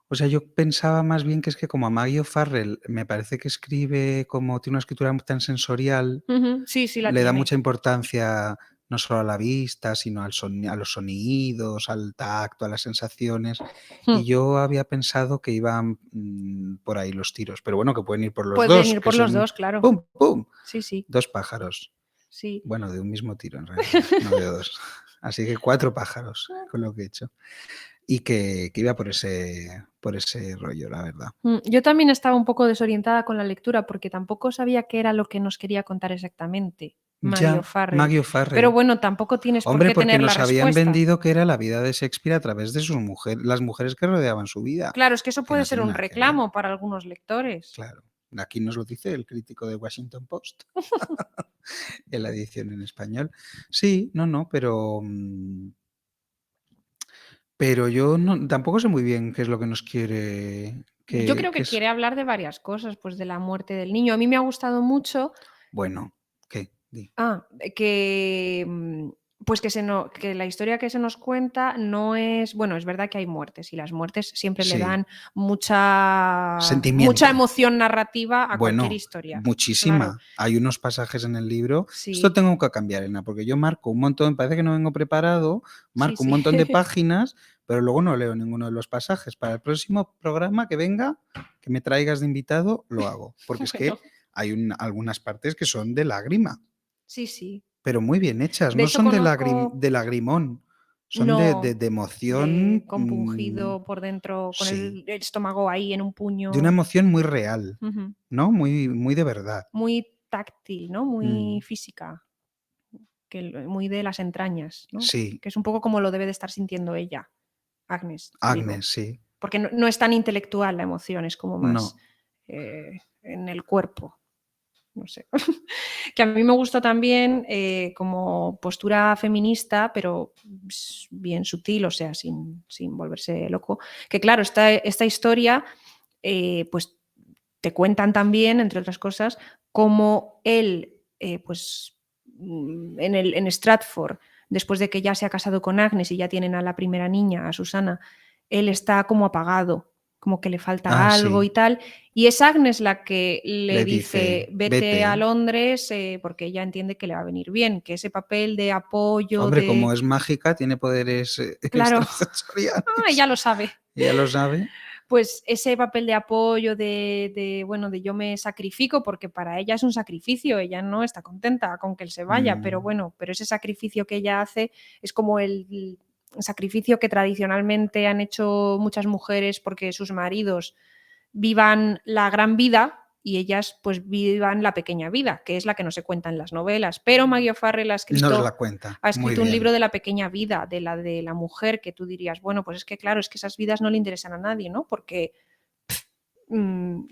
o sea, yo pensaba más bien que es que como a Maggie O'Farrell me parece que escribe como tiene una escritura tan sensorial, le da mucha importancia no solo a la vista, sino a los sonidos, al tacto, a las sensaciones. Y yo había pensado que iban por ahí los tiros, pero bueno, que pueden ir por los dos. Pueden ir por los dos, claro. ¡Pum, pum! Sí. 2 pájaros. Sí. Bueno, de un mismo tiro en realidad, no de 2. Así que 4 pájaros con lo que he hecho. Y que iba por ese rollo, la verdad. Yo también estaba un poco desorientada con la lectura porque tampoco sabía qué era lo que nos quería contar exactamente Maggie O'Farrell. Pero bueno, tampoco tienes por qué tener la respuesta. Hombre, porque nos habían vendido que era la vida de Shakespeare a través de sus mujeres, las mujeres que rodeaban su vida. Claro, es que eso puede ser un reclamo para algunos lectores. Claro. Aquí nos lo dice el crítico de Washington Post en la edición en español. Sí, no, pero yo tampoco sé muy bien qué es lo que nos quiere. Yo creo que quiere hablar de varias cosas, pues de la muerte del niño. A mí me ha gustado mucho. Bueno, ¿qué? Pues que la historia que se nos cuenta no es. Bueno, es verdad que hay muertes y las muertes siempre le dan mucha emoción narrativa a cualquier historia. Muchísima. Claro. Hay unos pasajes en el libro. Esto tengo que cambiar, Elena, porque yo marco un montón, parece que no vengo preparado, marco un montón de páginas, pero luego no leo ninguno de los pasajes. Para el próximo programa que venga, que me traigas de invitado, lo hago. Porque es que hay algunas partes que son de lágrima. Sí. Pero muy bien hechas, no son de lagrimón, son de emoción. De compungido por dentro, con el estómago ahí en un puño. De una emoción muy real, ¿no? Muy de verdad. Muy táctil, ¿no? Muy física. Muy de las entrañas, ¿no? Sí. Que es un poco como lo debe de estar sintiendo ella, Agnes. Sí. Porque no es tan intelectual la emoción, es como más en el cuerpo. No sé. Que a mí me gustó también como postura feminista, pero bien sutil, o sea, sin volverse loco. Que claro, esta historia, pues te cuentan también, entre otras cosas, cómo él, pues en Stratford, después de que ya se ha casado con Agnes y ya tienen a la primera niña, a Susana, él está como apagado, como que le falta algo y tal, y es Agnes la que le dice vete a Londres porque ella entiende que le va a venir bien, que ese papel de apoyo. Hombre, como es mágica, tiene poderes extrasensoriales. Ella lo sabe. Ella lo sabe. Pues ese papel de apoyo, de yo me sacrifico, porque para ella es un sacrificio, ella no está contenta con que él se vaya, pero ese sacrificio que ella hace es como el sacrificio que tradicionalmente han hecho muchas mujeres porque sus maridos vivan la gran vida y ellas pues vivan la pequeña vida, que es la que no se cuenta en las novelas. Pero Maggie O'Farrell ha escrito un libro de la pequeña vida, de la mujer, que tú dirías, bueno, pues es que claro, es que esas vidas no le interesan a nadie, ¿no? Porque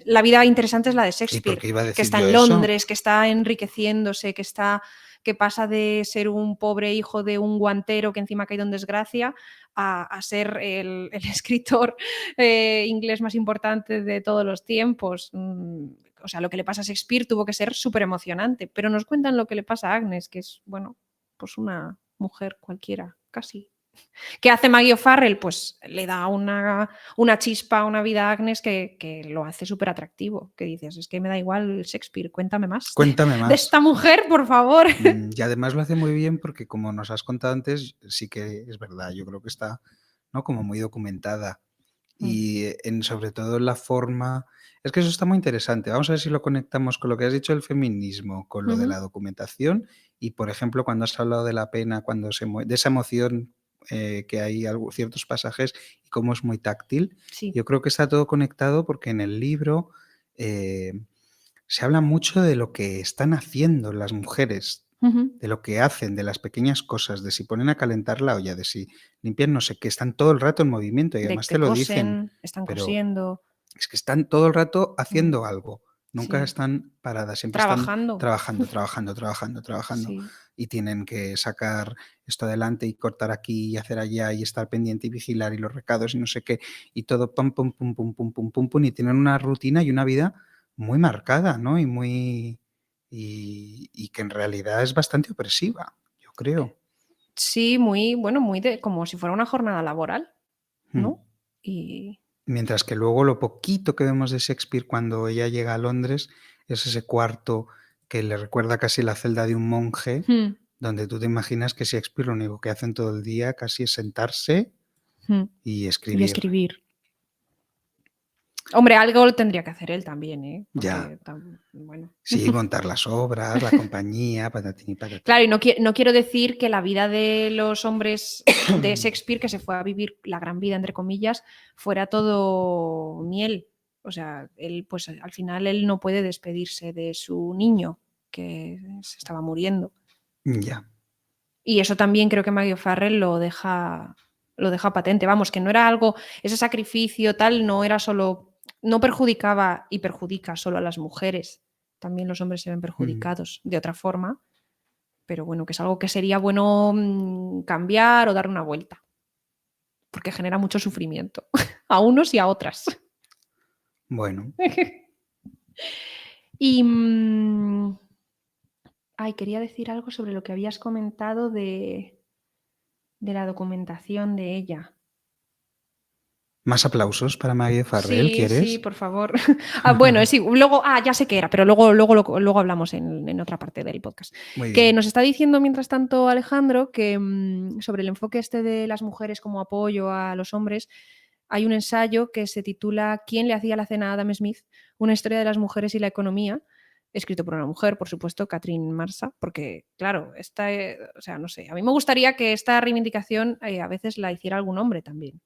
la vida interesante es la de ¿Y Shakespeare, por qué iba a que decir está yo en eso? Londres, que está enriqueciéndose, que pasa de ser un pobre hijo de un guantero que encima ha caído en desgracia a ser el escritor inglés más importante de todos los tiempos. O sea, lo que le pasa a Shakespeare tuvo que ser súper emocionante, pero nos cuentan lo que le pasa a Agnes, que es, bueno, pues una mujer cualquiera, casi. ¿Qué hace Maggie O'Farrell? Pues le da una chispa a una vida a Agnes que lo hace súper atractivo. Que dices, es que me da igual Shakespeare, cuéntame más. Cuéntame De más. esta mujer, por favor. Y además lo hace muy bien porque, como nos has contado antes, sí que es verdad, yo creo que está, ¿no?, como muy documentada. Y sobre todo la forma... Es que eso está muy interesante. Vamos a ver si lo conectamos con lo que has dicho del feminismo, con lo de la documentación y, por ejemplo, cuando has hablado de la pena, cuando de esa emoción que hay ciertos pasajes y cómo es muy táctil. Sí. Yo creo que está todo conectado porque en el libro se habla mucho de lo que están haciendo las mujeres, de lo que hacen, de las pequeñas cosas, de si ponen a calentar la olla, de si limpian no sé qué, están todo el rato en movimiento y De además que te lo dicen, cosen, están pero cosiendo. es que están todo el rato haciendo algo, nunca Sí. están paradas, siempre Trabajando. están trabajando Sí. y tienen que sacar esto adelante y cortar aquí y hacer allá y estar pendiente y vigilar y los recados y no sé qué y todo pum, pum, pum, pum, pum, pum, pum, pum y tienen una rutina y una vida muy marcada, ¿no? Y muy... Y que en realidad es bastante opresiva, yo creo. Sí, muy, bueno, muy como si fuera una jornada laboral, Mm. ¿no? Y Mientras que luego lo poquito que vemos de Shakespeare cuando ella llega a Londres es ese cuarto que le recuerda casi la celda de un monje, donde tú te imaginas que Shakespeare lo único que hacen todo el día casi es sentarse y y escribir. escribir. Hombre, algo lo tendría que hacer él también, ¿eh? Ya. Porque, bueno. Sí, montar las obras, la compañía, patatín y patatán. Claro, y no quiero decir que la vida de los hombres de Shakespeare, que se fue a vivir la gran vida, entre comillas, fuera todo miel. O sea, él, pues al final él no puede despedirse de su niño, que se estaba muriendo. Ya. Y eso también creo que Maggie O'Farrell lo deja patente. Vamos, que no era algo, ese sacrificio tal, no era solo, no perjudicaba y perjudica solo a las mujeres. También los hombres se ven perjudicados de otra forma. Pero bueno, que es algo que sería bueno cambiar o dar una vuelta. Porque genera mucho sufrimiento. A unos y a otras. Bueno. Y... quería decir algo sobre lo que habías comentado de la documentación de ella. ¿Más aplausos para Maggie O'Farrell, quieres? Sí, por favor. Bueno, sí, luego, ya sé qué era, pero luego hablamos en otra parte del podcast. Muy Que bien. nos está diciendo, mientras tanto, Alejandro, que sobre el enfoque este de las mujeres como apoyo a los hombres, hay un ensayo que se titula ¿Quién le hacía la cena a Adam Smith? Una historia de las mujeres y la economía, escrito por una mujer, por supuesto, Catherine Marsa, porque, claro, o sea, no sé, a mí me gustaría que esta reivindicación a veces la hiciera algún hombre también.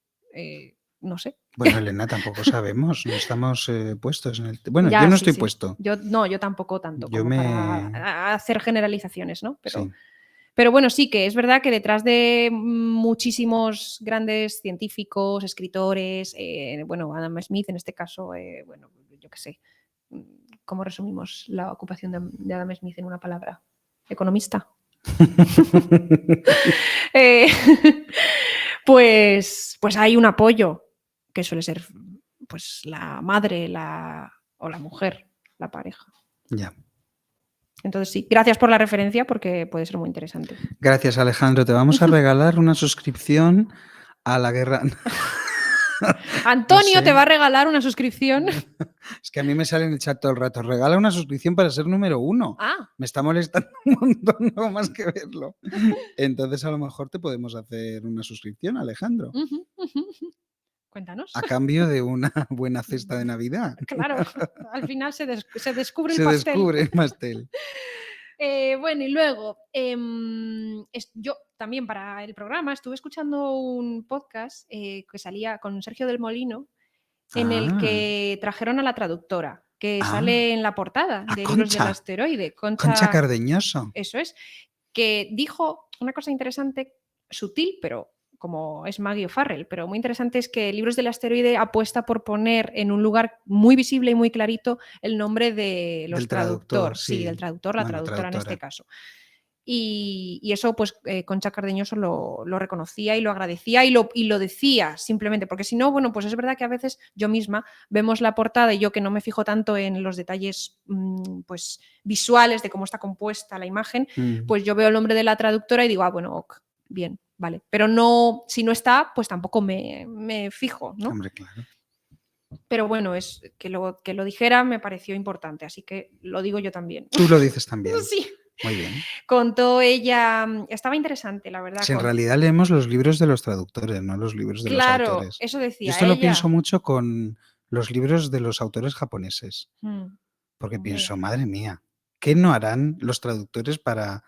No sé. Bueno, Elena, tampoco sabemos, no estamos puestos en el... Bueno, Ya, yo no sí, estoy sí. puesto. Yo tampoco tanto Yo como me... para hacer generalizaciones, ¿no? Sí. Pero bueno, sí que es verdad que detrás de muchísimos grandes científicos, escritores, bueno, Adam Smith en este caso, bueno, yo qué sé, ¿cómo resumimos la ocupación de Adam Smith en una palabra? Economista. Pues hay un apoyo que suele ser pues la madre o la mujer, la pareja. Ya. Entonces sí, gracias por la referencia porque puede ser muy interesante. Gracias, Alejandro. Te vamos a regalar una suscripción a la guerra... Antonio no sé. te va a regalar una suscripción. Es que a mí me sale en el chat todo el rato. Regala una suscripción para ser número 1. Me está molestando un montón, no más que verlo. Entonces a lo mejor te podemos hacer una suscripción, Alejandro. Cuéntanos. A cambio de una buena cesta de Navidad. Claro, al final se descubre el Se pastel. descubre el pastel. Bueno, y luego, yo también para el programa estuve escuchando un podcast que salía con Sergio del Molino, en el que trajeron a la traductora, que sale en la portada de Libros del Asteroide, Concha Cardeñoso. Eso es, que dijo una cosa interesante, sutil, pero como es Maggie O'Farrell, pero muy interesante es que Libros del Asteroide apuesta por poner en un lugar muy visible y muy clarito el nombre de los Del traductor, sí, del sí. traductor, la Bueno, traductora en este traductora. caso. Y eso, pues, Concha Cardeñoso lo reconocía y lo agradecía y lo decía simplemente, porque si no, bueno, pues es verdad que a veces yo misma vemos la portada y yo que no me fijo tanto en los detalles pues, visuales de cómo está compuesta la imagen, pues yo veo el nombre de la traductora y digo, bueno, ok, bien, vale. Pero no, si no está, pues tampoco me fijo, ¿no? Hombre, claro. Pero bueno, es que lo dijera me pareció importante, así que lo digo yo también. Tú lo dices también. Sí. Muy bien. Contó ella, estaba interesante, la verdad. Si en realidad leemos los libros de los traductores, no los libros de los Claro, autores. eso Yo decía esto lo pienso ella. mucho con los libros de los autores japoneses, porque Hombre. pienso, madre mía, ¿qué no harán los traductores para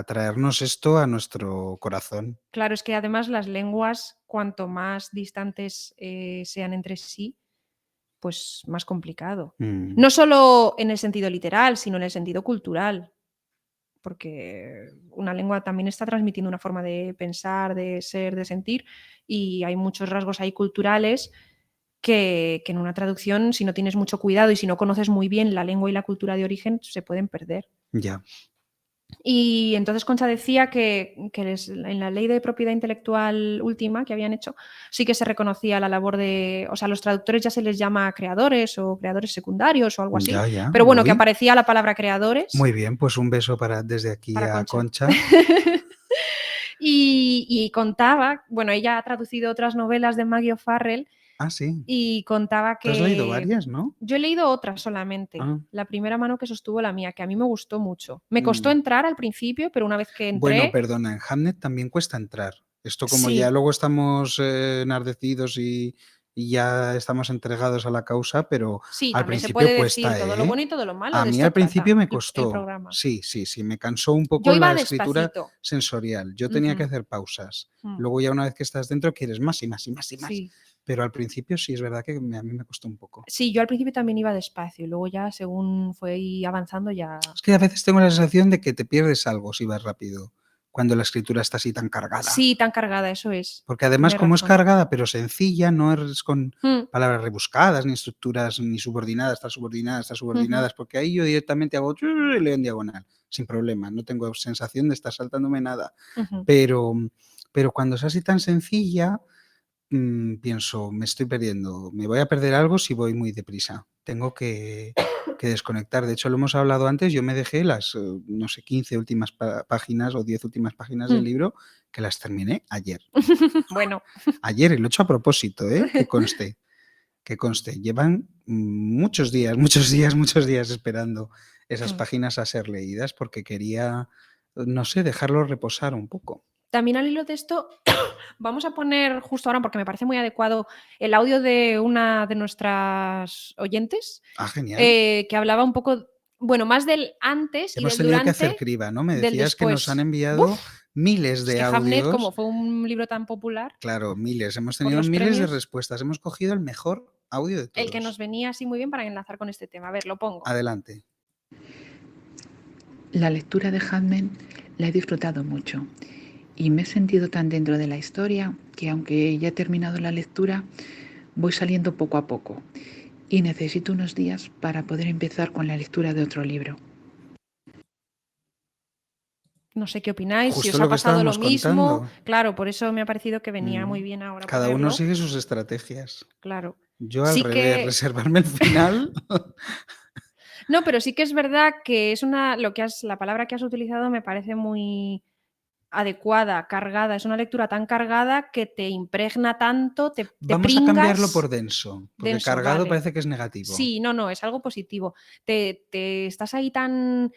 traernos esto a nuestro corazón? Claro, es que además las lenguas, cuanto más distantes sean entre sí, pues más complicado. No solo en el sentido literal, sino en el sentido cultural, porque una lengua también está transmitiendo una forma de pensar, de ser, de sentir, y hay muchos rasgos ahí culturales que en una traducción, si no tienes mucho cuidado y si no conoces muy bien la lengua y la cultura de origen, se pueden perder. Ya. Y entonces Concha decía que en la ley de propiedad intelectual última que habían hecho, sí que se reconocía la labor de, o sea, los traductores ya se les llama creadores o creadores secundarios o algo así, Ya. pero bueno, que Uy. aparecía la palabra creadores. Muy bien, pues un beso desde aquí Para a Concha. Concha. Y contaba, bueno, ella ha traducido otras novelas de Maggie O'Farrell Ah, sí. y contaba ¿Tú has leído que varias, no? yo he leído otras solamente. Ah. La primera mano que sostuvo la mía, que a mí me gustó mucho. Me costó entrar al principio, pero una vez que Bueno, entré, perdona, en Hamnet también cuesta entrar. Esto como ya sí, luego estamos enardecidos y ya estamos entregados a la causa, pero sí, al también se principio puede decir cuesta, todo lo ¿eh? bueno y todo lo malo. A De mí al esto principio trata me el costó. programa. Sí, me cansó un Yo poco iba la escritura despacito. sensorial. Yo tenía que hacer pausas. Mm, Luego ya una vez que estás dentro quieres más y más y más y más. Sí. Pero al principio sí es verdad que a mí me costó un poco. Sí, yo al principio también iba despacio y luego ya según fue avanzando ya... Es que a veces tengo la sensación de que te pierdes algo si vas rápido, cuando la escritura está así tan cargada. Sí, tan cargada, eso es. Porque además, Tienes como es razón. cargada, pero sencilla, no es con Mm, palabras rebuscadas, ni estructuras, ni subordinadas, subordinadas, porque ahí yo directamente hago y leo en diagonal, sin problema, no tengo sensación de estar saltándome nada. ujú. Pero cuando es así tan sencilla, pienso, me estoy perdiendo, me voy a perder algo si voy muy deprisa. Tengo que desconectar. De hecho, lo hemos hablado antes, yo me dejé las, no sé, 15 últimas páginas o 10 últimas páginas del libro, que las terminé ayer. Bueno. Ayer, y lo he hecho a propósito, que conste. Que conste. Llevan muchos días esperando esas páginas a ser leídas porque quería, no sé, dejarlo reposar un poco. También al hilo de esto, vamos a poner justo ahora, porque me parece muy adecuado, el audio de una de nuestras oyentes, Ah, genial. que hablaba un poco, bueno, más del antes y Hemos del tenido que hacer durante, criba, ¿no? Me del decías que nos han después. enviado ¡Buf! miles Es de que Hamnet, como audios. fue un libro tan popular Claro, miles. Hemos por tenido los miles de premios, respuestas. Hemos cogido el mejor audio de el que nos todos. venía así muy bien para enlazar con este tema. A ver, lo pongo. Adelante. La lectura de Hamnet la he disfrutado mucho y me he sentido tan dentro de la historia que aunque ya he terminado la lectura, voy saliendo poco a poco y necesito unos días para poder empezar con la lectura de otro libro. No sé qué opináis, si Justo os lo ha que pasado lo estábamos mismo. contando. Claro, por eso me ha parecido que venía muy bien ahora Cada uno ponerlo. sigue sus estrategias. Claro. Yo al Sí revés, que reservarme el final. no, pero sí que es verdad que es la palabra que has utilizado me parece muy adecuada, cargada. Es una lectura tan cargada que te impregna tanto, te Vamos a cambiarlo por pringas. denso, porque Denso, cargado vale. parece que es negativo. Sí, no, es algo positivo. Te estás ahí tan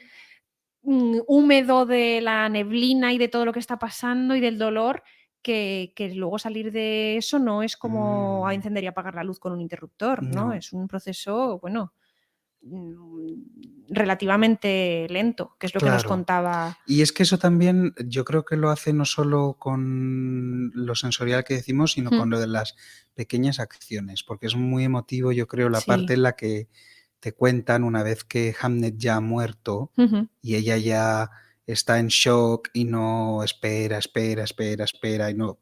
húmedo de la neblina y de todo lo que está pasando y del dolor que luego salir de eso no es como a encender y apagar la luz con un interruptor, ¿no? No. Es un proceso, bueno, relativamente lento, que es lo que nos Claro. contaba. Y es que eso también yo creo que lo hace no solo con lo sensorial que decimos, sino con lo de las pequeñas acciones, porque es muy emotivo, yo creo, la parte Sí. en la que te cuentan una vez que Hamnet ya ha muerto y ella ya está en shock y no espera y no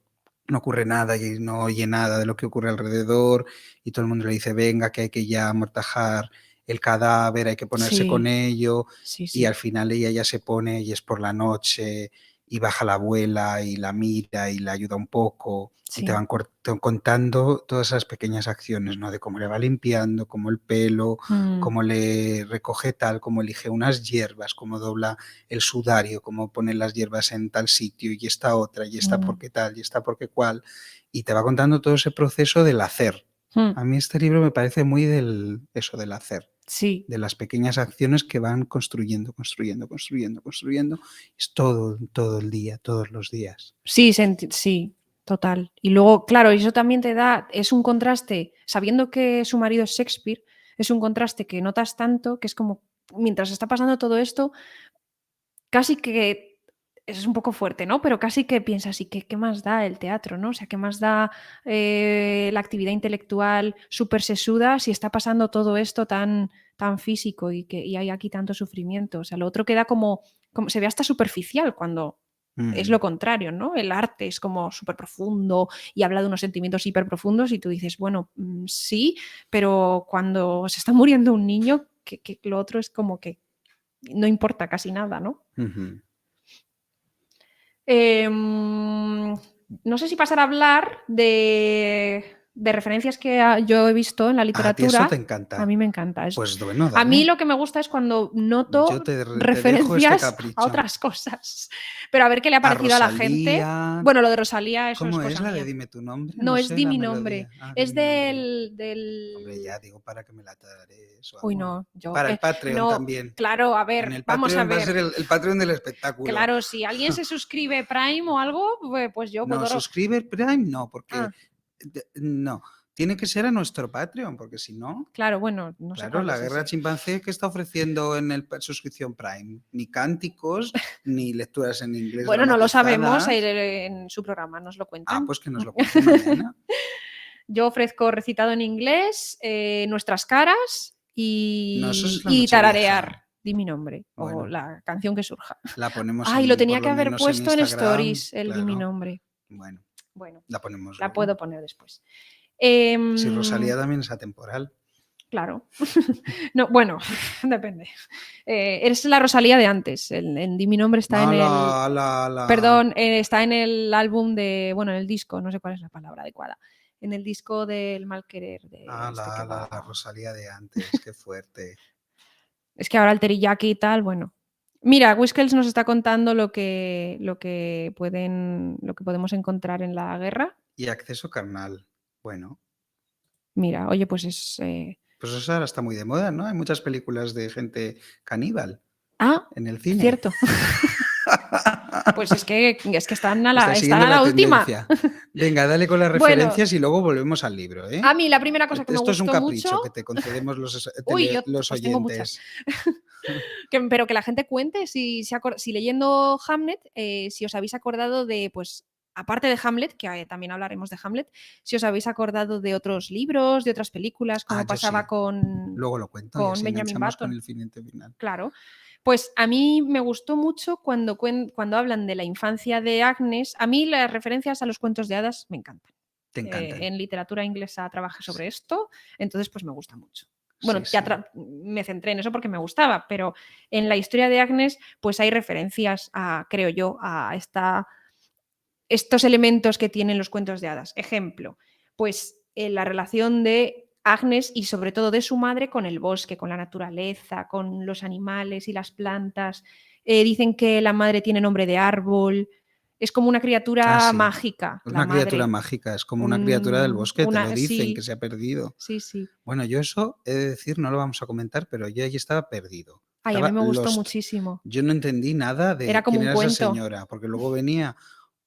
no ocurre nada y no oye nada de lo que ocurre alrededor y todo el mundo le dice, venga, que hay que ya amortajar el cadáver, hay que ponerse con ello, y al final ella ya se pone y es por la noche y baja la abuela y la mira y la ayuda un poco y te van contando todas esas pequeñas acciones, ¿no? De cómo le va limpiando, cómo el pelo, cómo le recoge tal, cómo elige unas hierbas, cómo dobla el sudario, cómo pone las hierbas en tal sitio y esta otra y esta porque tal y esta porque cual, y te va contando todo ese proceso del hacer. A mí este libro me parece muy del hacer. Sí. De las pequeñas acciones que van construyendo. Es todo el día, todos los días. Sí, sí, total. Y luego, claro, eso también es un contraste, sabiendo que su marido es Shakespeare, es un contraste que notas tanto, que es como, mientras está pasando todo esto, casi que es un poco fuerte, ¿no? Pero casi que piensas, ¿y qué más da el teatro, ¿no? O sea, ¿qué más da la actividad intelectual súper sesuda si está pasando todo esto tan físico y hay aquí tanto sufrimiento? O sea, lo otro queda como se ve hasta superficial cuando es lo contrario, ¿no? El arte es como súper profundo y habla de unos sentimientos hiper profundos y tú dices, bueno, sí, pero cuando se está muriendo un niño, que lo otro es como que no importa casi nada, ¿no? No sé si pasar a hablar de referencias que yo he visto en la literatura. ¿A ti eso te encanta? A mí me encanta. Pues bueno, a mí dale. lo que me gusta es cuando noto Yo te dejo este referencias a capricho. otras cosas. Pero a ver qué le ha parecido a la gente. Rosalía. Bueno, lo de Rosalía, eso ¿Cómo es es cosa la mía. de Dime tu nombre? No, es sé Di la mi melodía. nombre. Di Es mi nombre. del... Hombre, ya digo, para que me la tararees o algo. Uy, no. Para el Patreon no, también. Claro, a En ver, el vamos a Patreon va a ver. ser el Patreon del espectáculo. Claro, si alguien se suscribe Prime o algo, pues yo puedo... No, suscribe Prime no, porque... Ah. No, tiene que ser a nuestro Patreon, porque si no... Claro, bueno, no sé Claro, cuál la es Guerra ese. Chimpancé que está ofreciendo en el suscripción Prime. Ni cánticos, ni lecturas en inglés Bueno, no lo sabemos, dramatizadas. en su programa nos lo cuentan. Pues que nos lo cuenten mañana. Yo ofrezco recitado en inglés, nuestras caras No, eso es la y tararear. Nochevieja. Di mi nombre Bueno. o la canción que surja. La ponemos Ay, lo tenía por que lo haber menos puesto en Instagram, Stories, el Di mi claro. nombre. Bueno, la ponemos La luego. puedo poner después. Si Rosalía también es atemporal. Claro. No, bueno, depende. Eres la Rosalía de antes. En Di mi nombre está en el... Perdón, está en el álbum de... Bueno, en el disco, no sé cuál es la palabra adecuada. En el disco del mal querer. La Rosalía de antes, qué fuerte. Es que ahora el teriyaki y tal, bueno. Mira, Whiskels nos está contando lo que podemos encontrar en la guerra. Y acceso carnal. Bueno. Mira, oye, pues es... Pues eso ahora está muy de moda, ¿no? Hay muchas películas de gente caníbal en el cine. Cierto. Pues es que están a Está la última. Venga, dale con las referencias y luego volvemos al libro, ¿eh? A mí la primera cosa que Esto me gustó es un capricho mucho... que te concedemos los pues tengo muchas. oyentes. Pero que la gente cuente si leyendo Hamlet, si os habéis acordado de, pues, aparte de Hamlet, que también hablaremos de Hamlet, si os habéis acordado de otros libros, de otras películas, como pasaba con, luego lo cuento, con Benjamin Button. Con el final. Claro. Pues a mí me gustó mucho cuando hablan de la infancia de Agnes. A mí las referencias a los cuentos de hadas me encantan. Te encantan. En literatura inglesa trabajé sobre esto, entonces pues me gusta mucho. Bueno, me centré en eso porque me gustaba, pero en la historia de Agnes pues hay referencias creo yo, a estos elementos que tienen los cuentos de hadas. Ejemplo, pues la relación de Agnes y sobre todo de su madre con el bosque, con la naturaleza, con los animales y las plantas. Dicen que la madre tiene nombre de árbol. Es como una criatura mágica. Es una criatura mágica, es como una criatura del bosque, te lo dicen, que se ha perdido. Sí, sí. Bueno, yo eso he de decir, no lo vamos a comentar, pero yo allí estaba perdido. Ay, a mí me gustó muchísimo. Yo no entendí nada de quién era esa señora, porque luego venía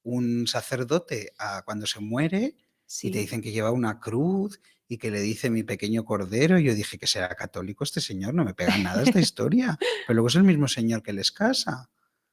un sacerdote cuando se muere y te dicen que lleva una cruz y que le dice mi pequeño cordero, y yo dije que será católico este señor, no me pega nada esta historia, pero luego es el mismo señor que les casa.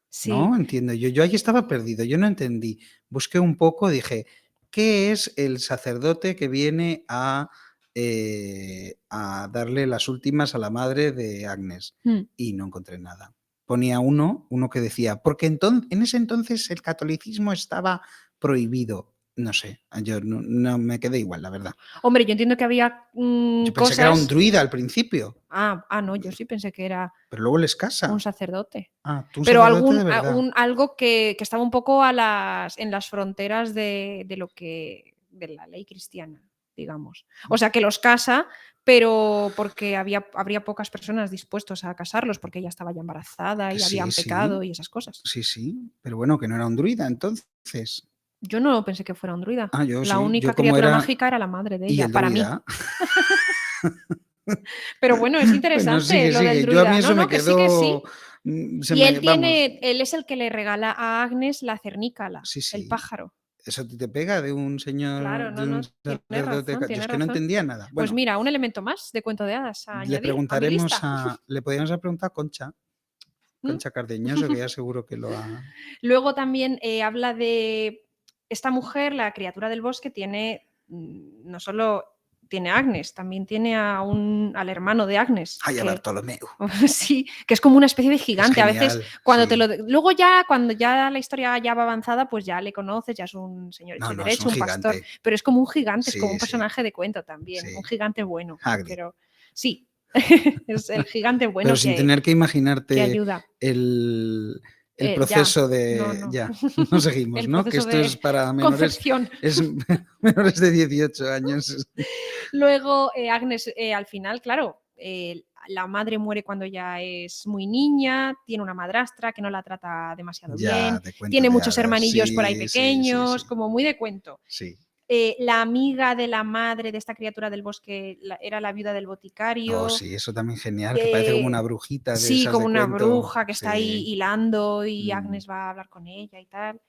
Sí. No entiendo, yo allí estaba perdido, yo no entendí. Busqué un poco, dije, ¿qué es el sacerdote que viene a darle las últimas a la madre de Agnes? Y no encontré nada. Ponía uno que decía, porque en ese entonces el catolicismo estaba prohibido. No sé, yo no me quedé igual, la verdad. Hombre, yo entiendo que había Yo pensé cosas... que era un druida al principio. No, yo sí pensé que era pero luego les casa. un sacerdote. Tú un pero sacerdote de verdad. algo que estaba un poco en las fronteras de la ley cristiana, digamos. O sea, que los casa, pero porque habría pocas personas dispuestas a casarlos, porque ella estaba ya embarazada y habían pecado y esas cosas. Sí, pero bueno, que no era un druida entonces. Yo no pensé que fuera un druida. Yo la sí. única Yo como criatura era... mágica era la madre de ¿Y ella, el para mí. druida? Pero bueno, es interesante lo del druida. Yo a mí eso me que quedó... sí. Y él es el que le regala a Agnes la cernícala, el pájaro. ¿Eso te pega de un señor, Claro, de un tiene sacerdote? razón, Yo es que no entendía nada. Pues Bueno, mira, un elemento más de cuento de hadas a le añadir preguntaremos a mi lista. le podríamos preguntar a Concha Cardeñoso, que ya seguro que lo ha... Luego también habla de esta mujer, la criatura del bosque, no solo tiene a Agnes, también tiene al hermano de Agnes. Ay, a Bartolomeu. Sí, que es como una especie de gigante. Genial, a veces, luego ya, cuando ya la historia ya va avanzada, pues ya le conoces, ya es un señor hecho y derecho, un pastor. Pero es como un gigante, es como un personaje de cuento también, un gigante bueno. Hagrid. Pero sí, es el gigante bueno. Pero sin tener que imaginarte que ayuda. el proceso No. Ya, no seguimos, ¿no? Que esto es para menores, es menores de 18 años. Luego Agnes, al final, claro, la madre muere cuando ya es muy niña, tiene una madrastra que no la trata demasiado bien, tiene muchos hermanillos por ahí pequeños, como muy de cuento. Sí. La amiga de la madre de esta criatura del bosque era la viuda del boticario. Oh, sí, eso también genial, que parece como una brujita. Sí, como una bruja que está ahí hilando y Agnes va a hablar con ella y tal.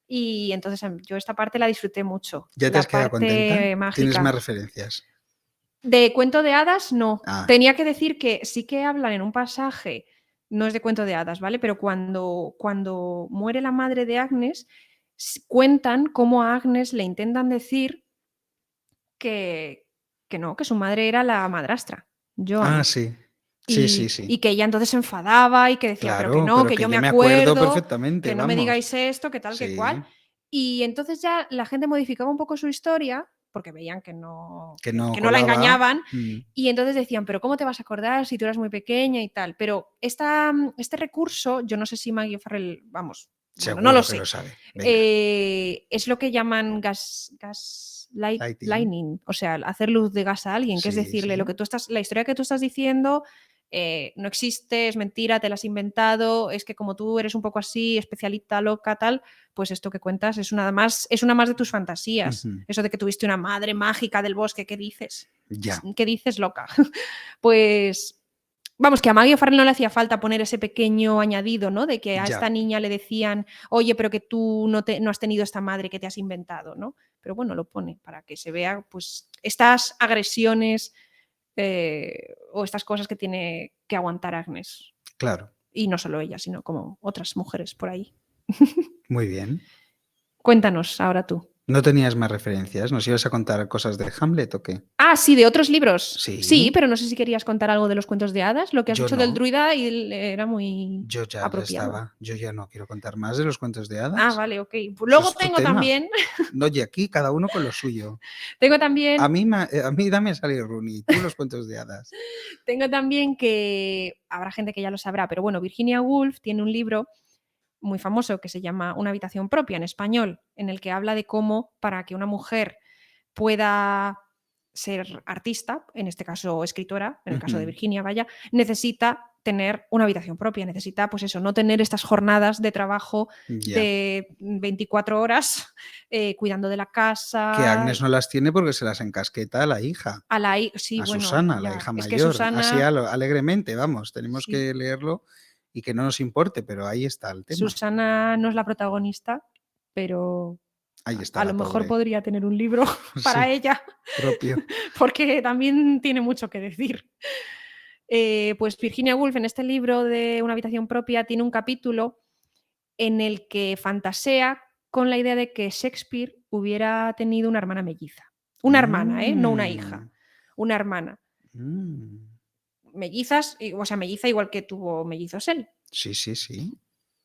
Y entonces yo esta parte la disfruté mucho. ¿Ya te has quedado contenta? Mágica. ¿Tienes más referencias? De cuento de hadas, no. Tenía que decir que sí que hablan en un pasaje, no es de cuento de hadas, ¿vale? Pero cuando muere la madre de Agnes, cuentan cómo a Agnes le intentan decir que no, que su madre era la madrastra, Joan. Sí. Y que ella entonces se enfadaba y que decía, claro, pero que no, que yo me acuerdo perfectamente, que no me digáis esto, que tal, que cual. Y entonces ya la gente modificaba un poco su historia porque veían que no la engañaban y entonces decían, pero ¿cómo te vas a acordar si tú eras muy pequeña y tal? Pero este recurso, yo no sé si Maggie O'Farrell, vamos, no lo sé. Lo sabe. Es lo que llaman gaslighting, o sea, hacer luz de gas a alguien, que es decirle lo que tú estás, la historia que tú estás diciendo no existe, es mentira, te la has inventado, es que como tú eres un poco así, especialista, loca, tal, pues esto que cuentas es una más de tus fantasías. Eso de que tuviste una madre mágica del bosque, ¿qué dices? ¿Qué dices, loca? Pues vamos, que a Maggie O'Farrell no le hacía falta poner ese pequeño añadido, ¿no? De que a esta niña le decían, oye, pero que tú no has tenido esta madre que te has inventado, ¿no? Pero bueno, lo pone para que se vea, pues, estas agresiones o estas cosas que tiene que aguantar Agnes. Claro. Y no solo ella, sino como otras mujeres por ahí. Muy bien. Cuéntanos ahora tú. ¿No tenías más referencias? ¿Nos ibas a contar cosas de Hamlet o qué? Sí, de otros libros. Sí, pero no sé si querías contar algo de los cuentos de hadas. Lo que has dicho del druida era muy Yo ya apropiado. estaba. Yo ya no quiero contar más de los cuentos de hadas. Vale, ok. Luego tengo también... Oye, aquí cada uno con lo suyo. Tengo también... A mí dame a Sally Rooney, tú los cuentos de hadas. Tengo también que... Habrá gente que ya lo sabrá, pero bueno, Virginia Woolf tiene un libro muy famoso que se llama Una habitación propia en español, en el que habla de cómo para que una mujer pueda ser artista, en este caso escritora, en el caso de Virginia, vaya, necesita tener una habitación propia, necesita, pues eso, no tener estas jornadas de trabajo de 24 horas cuidando de la casa. Que Agnes no las tiene porque se las encasqueta a la hija. Sí, a bueno, Susana, la hija mayor. Es que Susana... Así alegremente, vamos, tenemos que leerlo y que no nos importe, pero ahí está el tema. Susana no es la protagonista, pero ahí está, a lo mejor podría tener un libro para ella propio, porque también tiene mucho que decir. Pues Virginia Woolf en este libro de Una habitación propia tiene un capítulo en el que fantasea con la idea de que Shakespeare hubiera tenido una hermana melliza. Una hermana, no una hija, una hermana. Mellizas, o sea, melliza igual que tuvo mellizos él. Sí.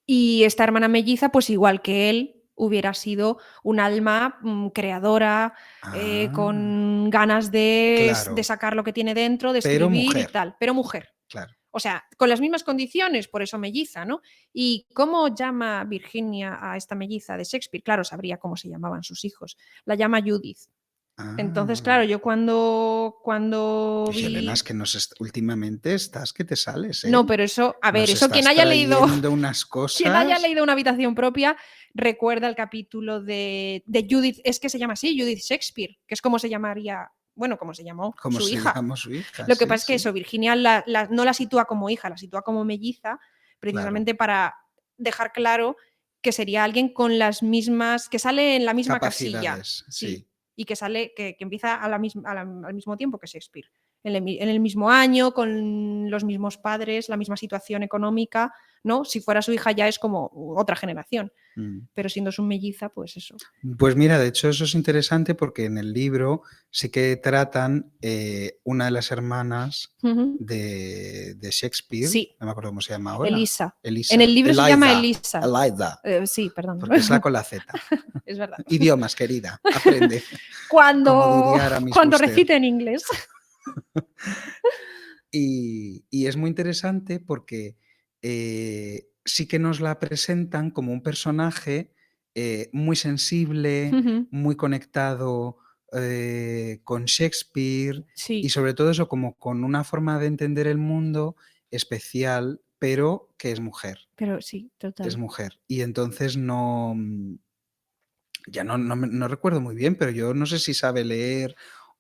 Y esta hermana melliza, pues igual que él, hubiera sido un alma creadora, Ah, con ganas de claro, sacar lo que tiene dentro, de pero escribir y mujer, tal, pero mujer. claro. O sea, con las mismas condiciones, por eso melliza, ¿no? ¿Y cómo llama Virginia a esta melliza de Shakespeare? Claro, sabría cómo se llamaban sus hijos. La llama Judith. Entonces, claro, Ah, yo cuando pues Elena, es vi... que últimamente estás que te sales, No, ¿eh? pero eso, a ver, Nos eso estás trayendo unas quien haya cosas. leído Una habitación propia recuerda el capítulo de Judith, es que se llama así, Judith Shakespeare, que es como se llamaría, bueno, como se llamó ¿Cómo su se hija. llama su hija? Lo que Sí, pasa es que sí, eso, Virginia no la sitúa como hija, la sitúa como melliza, claro. precisamente para dejar claro que sería alguien con las mismas, que sale en la misma casilla, Capacidades, sí, sí. y que sale, que empieza al mismo tiempo que Shakespeare, en el mismo año, con los mismos padres, la misma situación económica, ¿no? Si fuera su hija ya es como otra generación, Mm. pero siendo su melliza, pues eso. Pues mira, de hecho eso es interesante porque en el libro sí que tratan una de las hermanas Ujú. de Shakespeare, Sí, no me acuerdo cómo se llama ahora, Elisa. En el Elisa, libro se llama Elisa. Eliza, Sí, perdón. porque es la con la Z. Es verdad. Idiomas, querida, aprende, como Cuando, diría Aramis cuando Fuster. recite en inglés. Y es muy interesante porque sí que nos la presentan como un personaje muy sensible, Ujú. muy conectado con Shakespeare y Sí, sobre todo eso como con una forma de entender el mundo especial, pero que es mujer. pero sí, Es total. mujer. Y entonces no, ya no recuerdo muy bien, pero yo no sé si sabe leer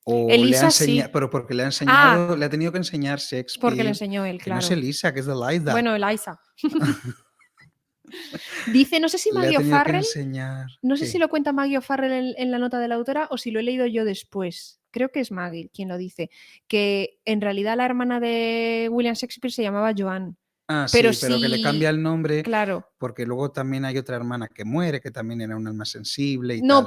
o le ha Elisa enseñado, sí. pero porque le ha Ah, enseñado, le ha tenido que enseñar porque le Shakespeare, enseñó él, que no es claro. Elisa, que es Delilah. Bueno, Eliza. Dice, no sé si Le ha Maggie tenido que O'Farrell, enseñar. no sé si ¿Qué? lo cuenta Maggie O'Farrell en la nota de la autora o si lo he leído yo después. Creo que es Maggie quien lo dice, que en realidad la hermana de William Shakespeare se llamaba Joan. Ah, Pero sí, pero que le cambia sí, el nombre claro. porque luego también hay otra hermana que muere, que también era un alma sensible y No, tal.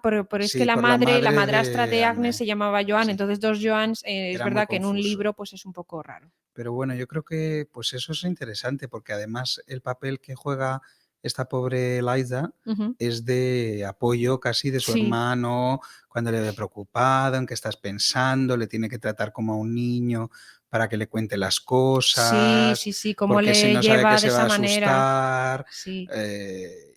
pero, pero es que Sí, la por la madre, la madre madrastra de de Agnes se Agnes. llamaba Joan, Sí, entonces dos Joans, es era muy verdad que en un confuso. libro pues es un poco raro. Pero bueno, yo creo que pues eso es interesante porque además el papel que juega esta pobre Eliza Ujú. es de apoyo casi de su Sí, hermano cuando le ve preocupado, en qué estás pensando, le tiene que tratar como a un niño para que le cuente las sí, cosas, sí, sí, cómo porque si le no sabe que lleva de se va esa a manera. asustar. Sí,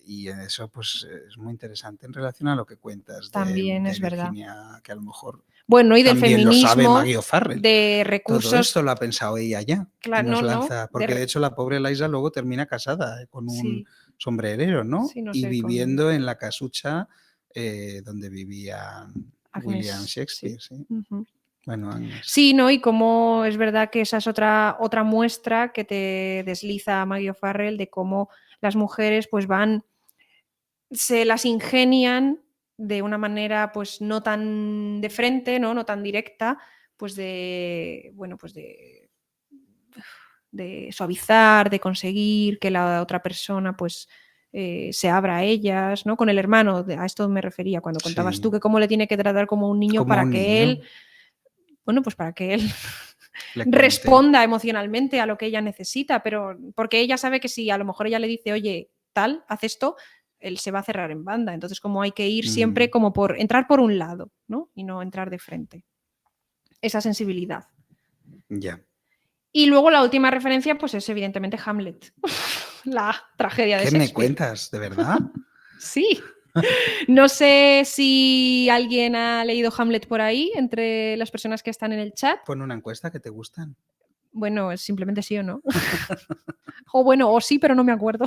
Y en eso pues es muy interesante en relación a lo que cuentas también de es verdad. Virginia, que a lo mejor Bueno, y del también lo sabe Maggie feminismo, O'Farrell. de Todo esto recursos, lo ha pensado ella ya y claro, nos no, no, lanza, porque de hecho la pobre Eliza luego termina casada con un sí, sombrerero, ¿no? sí, no Y sé, con viviendo en la casucha donde vivía William Agnes, sí. Shakespeare, sí. Ujú. Bueno, Agnes. Sí, ¿no? Y como es verdad que esa es otra muestra que te desliza Maggie O'Farrell de cómo las mujeres pues se las ingenian de una manera pues no tan de frente, no tan directa, pues bueno, pues de suavizar, de conseguir que la otra persona pues se abra a ellas, ¿no? Con el hermano, a esto me refería cuando contabas tú Sí, que cómo le tiene que tratar como un niño como para un que niño él, bueno, pues para que él le cuente. responda emocionalmente a lo que ella necesita, pero porque ella sabe que si a lo mejor ella le dice, oye, tal, haz esto, él se va a cerrar en banda. Entonces, como hay que ir siempre Mm, como por entrar por un lado, ¿no? Y no entrar de frente. Esa sensibilidad. ya. Y luego la última referencia, pues es evidentemente Hamlet, la tragedia de ¿Qué me Shakespeare. cuentas? ¿De verdad? Sí. No sé si alguien ha leído Hamlet por ahí, entre las personas que están en el chat. Pon una encuesta que te gustan. Bueno, simplemente sí o no. O bueno, o sí, pero no me acuerdo.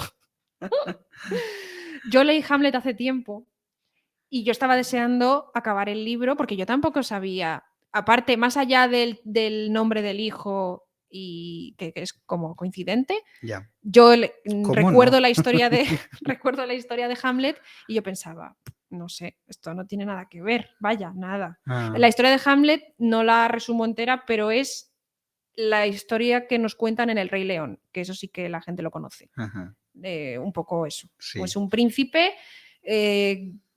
Yo leí Hamlet hace tiempo y yo estaba deseando acabar el libro porque yo tampoco sabía, aparte, más allá del nombre del hijo y que es como coincidente, Ya. yo ¿Cómo recuerdo no? la historia de recuerdo la historia de Hamlet y yo pensaba, no sé, esto no tiene nada que ver, vaya, nada. Ah, La historia de Hamlet no la resumo entera, pero es la historia que nos cuentan en El Rey León, que eso sí que la gente lo conoce. ajá, Un poco eso. Pues sí. un príncipe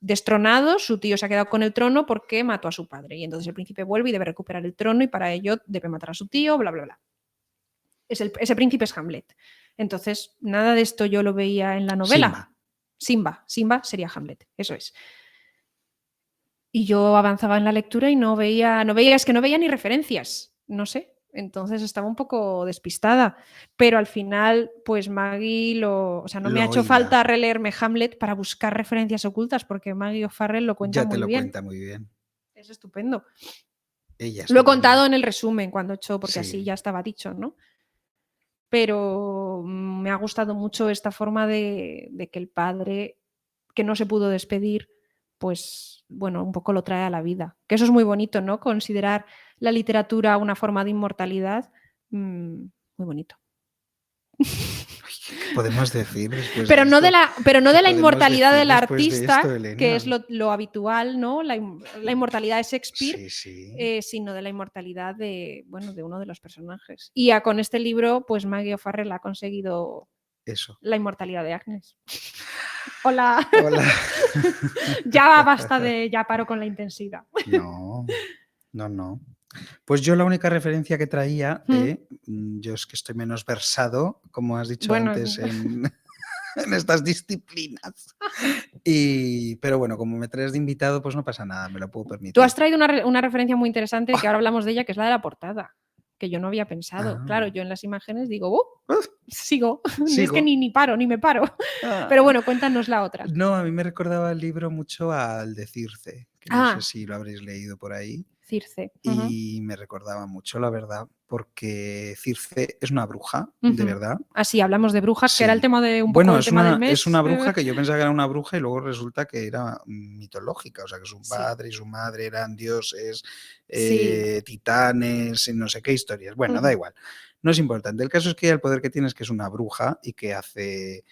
destronado, su tío se ha quedado con el trono porque mató a su padre. Y entonces el príncipe vuelve y debe recuperar el trono y para ello debe matar a su tío, bla, bla, bla. Ese príncipe es Hamlet. Entonces, nada de esto yo lo veía en la novela. Simba. Simba sería Hamlet, eso es. Y yo avanzaba en la lectura y no veía ni referencias, no sé. Entonces estaba un poco despistada, pero al final, pues Maggie o sea, no me ha Lo hecho hila. falta releerme Hamlet para buscar referencias ocultas, porque Maggie O'Farrell lo cuenta Ya te muy lo bien. cuenta muy bien. Es estupendo. Ella Lo he estupenda. contado en el resumen cuando he hecho, porque así Sí. ya estaba dicho, ¿no? Pero me ha gustado mucho esta forma de que el padre, que no se pudo despedir, pues bueno, un poco lo trae a la vida. Que eso es muy bonito, ¿no? Considerar la literatura una forma de inmortalidad, muy bonito. ¿Qué podemos decir después Pero de no esto? de la, pero no ¿Qué de la podemos inmortalidad decir del después de artista, esto, que Elenia? es lo habitual, ¿no? La inmortalidad de Shakespeare, Sí, sí. sino de la inmortalidad de, bueno, de uno de los personajes. Y con este libro, pues Maggie O'Farrell ha conseguido Eso. la inmortalidad de Agnes. Hola. Hola. Ya basta ya paro con la intensidad. No, no. Pues yo la única referencia que traía, yo es que estoy menos versado, como has dicho Bueno, antes, en estas disciplinas. Pero bueno, como me traes de invitado, pues no pasa nada, me lo puedo permitir. tú has traído una referencia muy interesante, que ahora hablamos de ella, que es la de la portada, que yo no había pensado. Claro, yo en las imágenes digo, sigo. Es que ni paro, ni me paro. Pero bueno, cuéntanos la otra. No, a mí me recordaba el libro mucho al de Circe, que no sé si lo habréis leído por ahí. Circe. Y me recordaba mucho, la verdad, porque Circe es una bruja, de verdad. Así, hablamos de brujas, que era el tema de Bueno, poco el tema del mes. es una bruja que yo pensaba que era una bruja y luego resulta que era mitológica, o sea, que su padre y su madre eran dioses, titanes, y no sé qué historias. Bueno, da igual, no es importante. El caso es que el poder que tiene es que es una bruja y que hace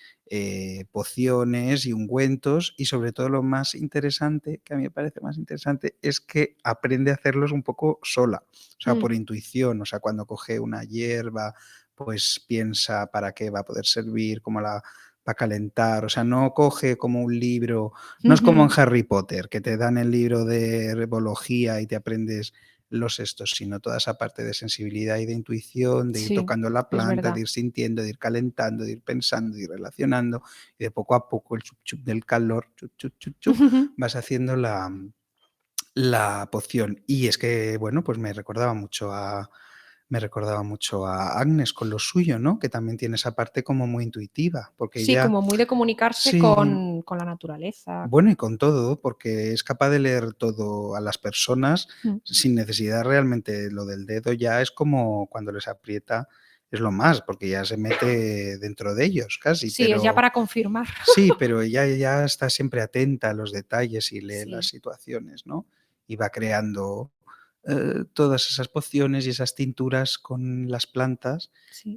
pociones y ungüentos, y sobre todo lo más interesante, que a mí me parece más interesante, es que aprende a hacerlos un poco sola, o sea, por intuición, o sea, cuando coge una hierba, pues piensa para qué va a poder servir, cómo la va a calentar, o sea, no coge como un libro, no es como en Harry Potter, que te dan el libro de herbología y te aprendes los estos, sino toda esa parte de sensibilidad y de intuición, de ir tocando la planta, de ir sintiendo, de ir calentando, de ir pensando, de ir relacionando, y de poco a poco el chup chup del calor, chup chup chup chup, vas haciendo la poción. Y es que, bueno, pues me recordaba mucho a Agnes con lo suyo, ¿no? Que también tiene esa parte como muy intuitiva, porque sí, como muy de comunicarse con la naturaleza. Bueno, y con todo, porque es capaz de leer todo a las personas sin necesidad realmente. Lo del dedo ya es como cuando les aprieta, es lo más, porque ya se mete dentro de ellos casi. Sí, es ya para confirmar. Sí, pero ella ya está siempre atenta a los detalles y lee las situaciones, ¿no? Y va creando todas esas pociones y esas tinturas con las plantas,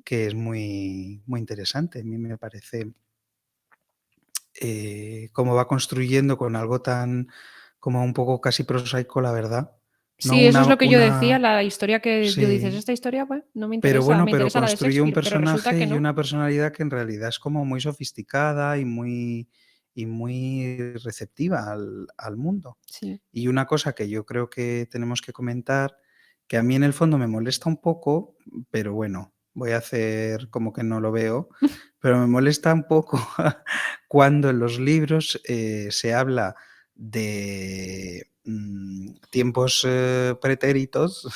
que es muy, muy interesante. A mí me parece cómo va construyendo con algo tan como un poco casi prosaico, la verdad. Sí, eso es lo que yo decía, la historia que tú dices, esta historia pues, no me interesa, pero bueno, me interesa la de construye un Shakespeare, pero resulta personaje que y no. una personalidad que en realidad es como muy sofisticada y muy receptiva al mundo. Sí. Y una cosa que yo creo que tenemos que comentar, que a mí en el fondo me molesta un poco, pero bueno, voy a hacer como que no lo veo, pero me molesta un poco cuando en los libros se habla de tiempos pretéritos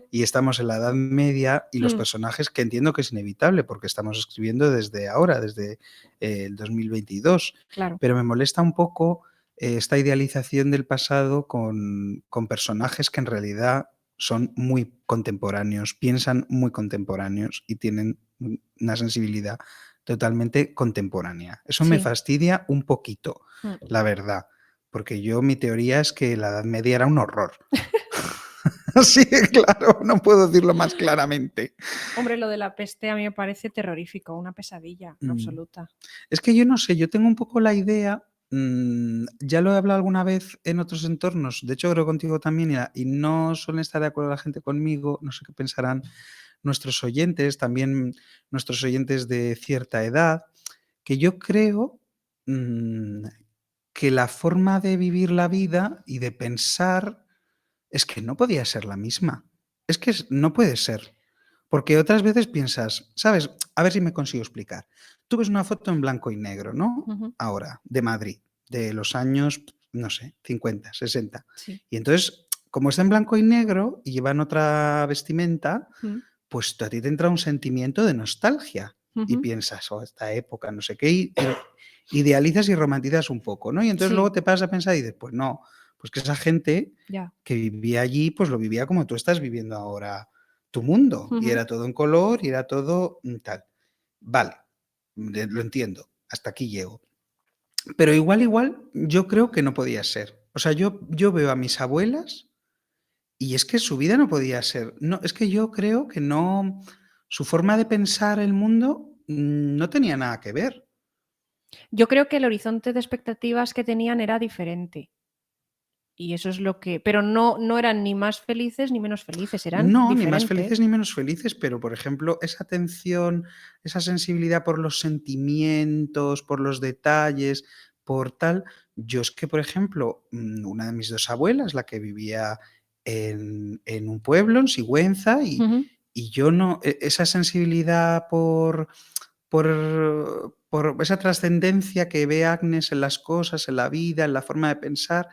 y estamos en la Edad Media y los personajes, que entiendo que es inevitable porque estamos escribiendo desde ahora, desde el 2022, pero me molesta un poco esta idealización del pasado con personajes que en realidad son muy contemporáneos, piensan muy contemporáneos y tienen una sensibilidad totalmente contemporánea. Eso me fastidia un poquito, la verdad, porque mi teoría es que la Edad Media era un horror. Sí, claro, no puedo decirlo más claramente. Hombre, lo de la peste a mí me parece terrorífico, una pesadilla absoluta. Es que yo no sé, yo tengo un poco la idea, ya lo he hablado alguna vez en otros entornos, de hecho creo contigo también, y no suelen estar de acuerdo la gente conmigo, no sé qué pensarán nuestros oyentes, también nuestros oyentes de cierta edad, que yo creo que la forma de vivir la vida y de pensar es que no podía ser la misma. Es que no puede ser. Porque otras veces piensas, ¿sabes? A ver si me consigo explicar. Tú ves una foto en blanco y negro, ¿no? Ahora, de Madrid, de los años, no sé, 50, 60. Sí. Y entonces, como está en blanco y negro y llevan otra vestimenta, pues a ti te entra un sentimiento de nostalgia y piensas, oh, esta época, no sé qué, y idealizas y romantizas un poco, ¿no? Y entonces luego te paras a pensar y dices, pues no, pues que esa gente que vivía allí, pues lo vivía como tú estás viviendo ahora tu mundo, y era todo en color y era todo tal. Vale, lo entiendo, hasta aquí llego. Pero igual, yo creo que no podía ser. O sea, yo veo a mis abuelas y es que su vida no podía ser. No, es que yo creo que no, su forma de pensar el mundo no tenía nada que ver. Yo creo que el horizonte de expectativas que tenían era diferente. Y eso es lo que. Pero no eran ni más felices ni menos felices, eran No, ni más diferentes. felices ni menos felices, pero por ejemplo, esa atención, esa sensibilidad por los sentimientos, por los detalles, por tal. Yo es que, por ejemplo, una de mis dos abuelas, la que vivía en un pueblo, en Sigüenza, y yo no, esa sensibilidad por esa trascendencia que ve Agnes en las cosas, en la vida, en la forma de pensar,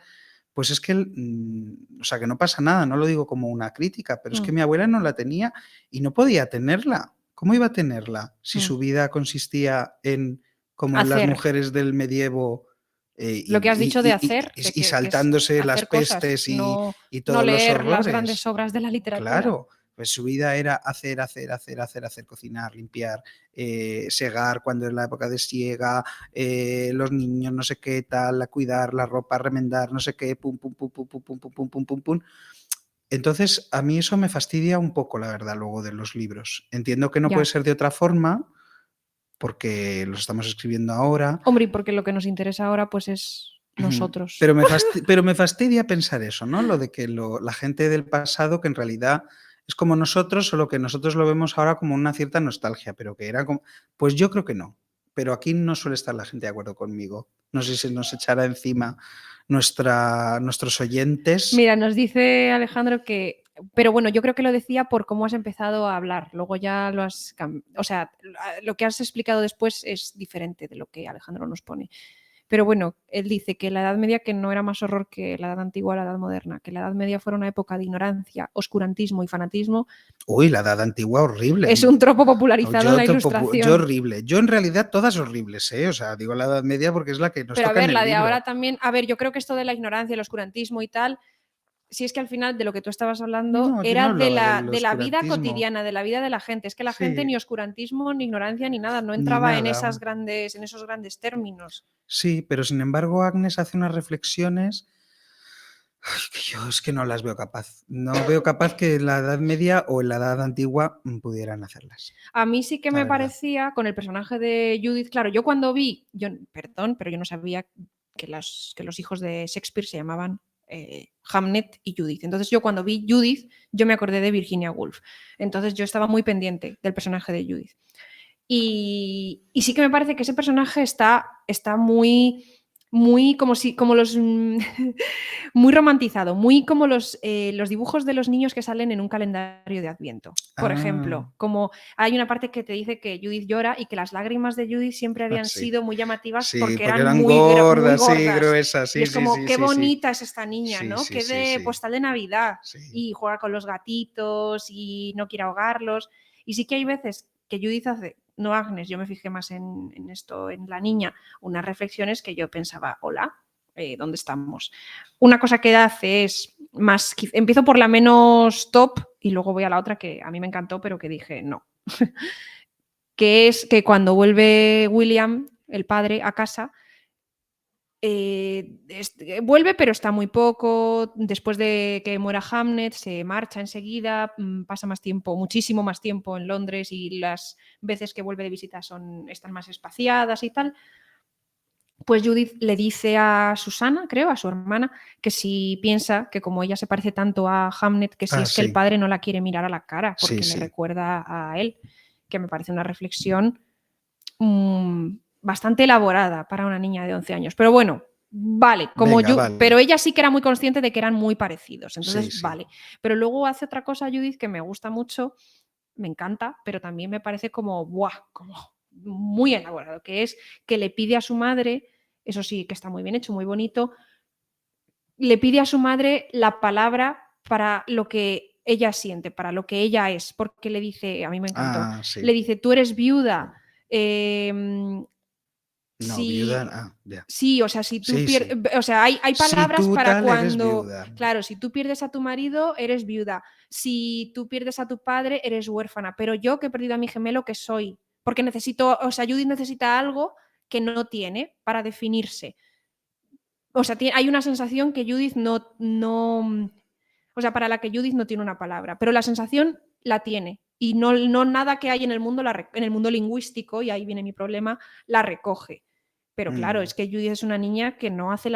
pues es que, o sea, que no pasa nada, no lo digo como una crítica, pero es que mi abuela no la tenía y no podía tenerla. ¿Cómo iba a tenerla si su vida consistía en, como las Hacer. mujeres del medievo, Lo que has dicho de hacer, de y que es saltándose las hacer cosas, pestes y no todos los leer las horrores? grandes obras de la literatura. Claro, pues su vida era hacer, cocinar, limpiar, segar cuando es la época de siega, los niños, no sé qué tal, cuidar la ropa, remendar, no sé qué, pum, pum, pum, pum, pum, pum, pum, pum, pum, pum, pum. Entonces, a mí eso me fastidia un poco, la verdad, luego de los libros. Entiendo que no puede ser de otra forma, porque los estamos escribiendo ahora. Hombre, y porque lo que nos interesa ahora, pues es nosotros. Pero me fastidia pensar eso, ¿no? Lo de que la gente del pasado, que en realidad es como nosotros, solo que nosotros lo vemos ahora como una cierta nostalgia, pero que era como. Pues yo creo que no. Pero aquí no suele estar la gente de acuerdo conmigo. No sé si nos echará encima nuestros oyentes. Mira, nos dice Alejandro que. Pero bueno, yo creo que lo decía por cómo has empezado a hablar. Luego ya lo has. O sea, lo que has explicado después es diferente de lo que Alejandro nos pone. Pero bueno, él dice que la Edad Media que no era más horror que la Edad Antigua o la Edad Moderna, que la Edad Media fuera una época de ignorancia, oscurantismo y fanatismo. Uy, la Edad Antigua horrible. Es un tropo popularizado en la Ilustración. Yo horrible. Yo en realidad todas horribles, ¿eh? O sea, digo la Edad Media porque es la que nos Pero toca a ver, en el la de libro. ahora también. A ver, yo creo que esto de la ignorancia, el oscurantismo y tal, si es que al final de lo que tú estabas hablando No, yo era no de hablaba del la vida oscurantismo. cotidiana, de la vida de la gente. Es que la gente ni oscurantismo, ni ignorancia, ni nada, no Ni entraba en nada. esos grandes términos. Sí, pero sin embargo Agnes hace unas reflexiones que yo es que no las veo capaz. No veo capaz que en la Edad Media o en la Edad Antigua pudieran hacerlas. A mí sí que La me verdad. parecía, con el personaje de Judith, claro, yo cuando vi, perdón, pero yo no sabía que los hijos de Shakespeare se llamaban Hamnet y Judith. Entonces yo cuando vi Judith, yo me acordé de Virginia Woolf. Entonces yo estaba muy pendiente del personaje de Judith. Y sí que me parece que ese personaje está muy como los muy romantizado, muy como los dibujos de los niños que salen en un calendario de Adviento. Por ejemplo, como hay una parte que te dice que Judith llora y que las lágrimas de Judith siempre habían sido muy llamativas porque eran muy gordas. Sí, gruesas. Sí, y es como, sí, qué sí, bonita es esta niña, sí, ¿no? sí, Qué sí, de sí. postal de Navidad. Sí. Y juega con los gatitos y no quiere ahogarlos. Y sí que hay veces que Judith hace, no Agnes, yo me fijé más en esto, en la niña, unas reflexiones que yo pensaba, hola, ¿dónde estamos? Una cosa que hace es más, empiezo por la menos top y luego voy a la otra que a mí me encantó, pero que dije no. Que es que cuando vuelve William, el padre, a casa, vuelve, pero está muy poco. Después de que muera Hamnet, se marcha enseguida, pasa más tiempo, muchísimo más tiempo en Londres y las veces que vuelve de visita están más espaciadas y tal. Pues Judith le dice a Susana, creo, a su hermana, que si piensa que como ella se parece tanto a Hamnet, que si es que el padre no la quiere mirar a la cara porque le recuerda a él, que me parece una reflexión bastante elaborada para una niña de 11 años. Pero bueno, vale, Vale. Pero ella sí que era muy consciente de que eran muy parecidos, entonces vale. Pero luego hace otra cosa Judith que me gusta mucho, me encanta, pero también me parece como, ¡buah!, como muy elaborado, que es que le pide a su madre, eso sí que está muy bien hecho, muy bonito, le pide a su madre la palabra para lo que ella siente, para lo que ella es, porque le dice, a mí me encantó, Ah, sí. le dice, tú eres viuda, No, viuda. si... Ah, ya. Sí, o sea, si tú Sí, pierdes, sí. o sea, hay Si palabras tú para tal eres cuando, viuda. claro, si tú pierdes a tu marido, eres viuda. Si tú pierdes a tu padre, eres huérfana. Pero yo que he perdido a mi gemelo, ¿qué soy? Porque necesito, o sea, Judith necesita algo que no tiene para definirse. O sea, hay una sensación que Judith no, o sea, para la que Judith no tiene una palabra, pero la sensación la tiene. Y no nada que hay en el mundo, en el mundo lingüístico, y ahí viene mi problema, la recoge. Pero claro, es que Judith es una niña que no hace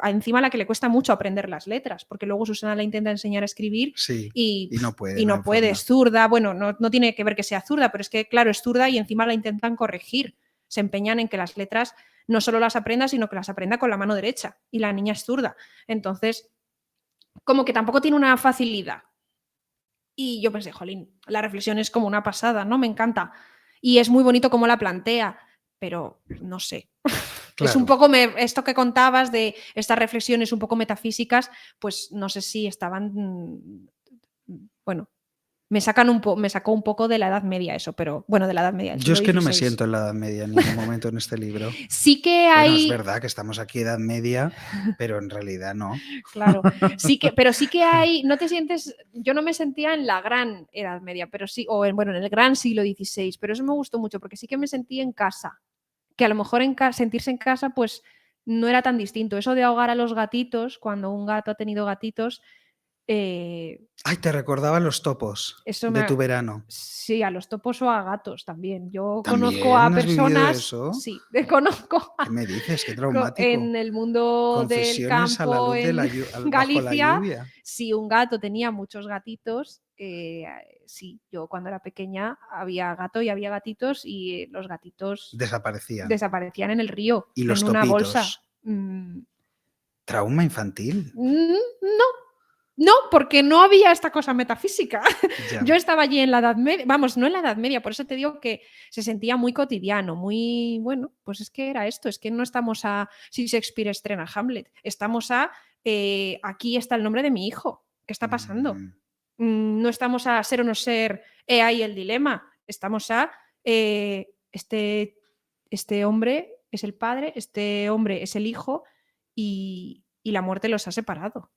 encima a la que le cuesta mucho aprender las letras, porque luego Susana la intenta enseñar a escribir Sí, y no puede. y no no hay puede, forma. es zurda. Bueno, no tiene que ver que sea zurda, pero es que, claro, es zurda y encima la intentan corregir. Se empeñan en que las letras no solo las aprenda, sino que las aprenda con la mano derecha. Y la niña es zurda. Entonces, como que tampoco tiene una facilidad. Y yo pensé, jolín, la reflexión es como una pasada, ¿no? Me encanta. Y es muy bonito cómo la plantea, pero no sé. Es un Claro. poco esto que contabas de estas reflexiones un poco metafísicas, pues no sé si estaban, bueno, me sacó un poco de la Edad Media eso, pero bueno, de la Edad Media, del Yo siglo es que no me XVI. siento en la Edad Media en ningún momento en este libro. Sí que Bueno, es hay, verdad que estamos aquí Edad Media, pero en realidad no. claro, pero sí que hay, no te sientes, yo no me sentía en la gran Edad Media, pero sí, bueno, en el gran siglo XVI, pero eso me gustó mucho porque sí que me sentí en casa, que a lo mejor sentirse en casa pues no era tan distinto. Eso de ahogar a los gatitos, cuando un gato ha tenido gatitos, Ay, te recordaba los topos eso de tu verano. Sí, a los topos o a gatos también. Yo conozco a ¿También has vivido personas, eso? sí, conozco ¿Qué me dices? ¡Qué traumático! en el mundo del Confesiones a la campo luz de en bajo la Galicia, lluvia. si un gato tenía muchos gatitos, sí, yo cuando era pequeña había gato y había gatitos y los gatitos Desaparecían. desaparecían en el río, Y los en una bolsa. topitos. Trauma infantil. No, porque no había esta cosa metafísica. Ya. Yo estaba allí en la Edad Media, vamos, no en la Edad Media, por eso te digo que se sentía muy cotidiano, muy, bueno, pues es que era esto, es que no estamos a si Shakespeare estrena Hamlet, estamos aquí está el nombre de mi hijo, ¿qué está pasando? No estamos a ser o no ser, ahí el dilema, estamos a este hombre es el padre, este hombre es el hijo y la muerte los ha separado.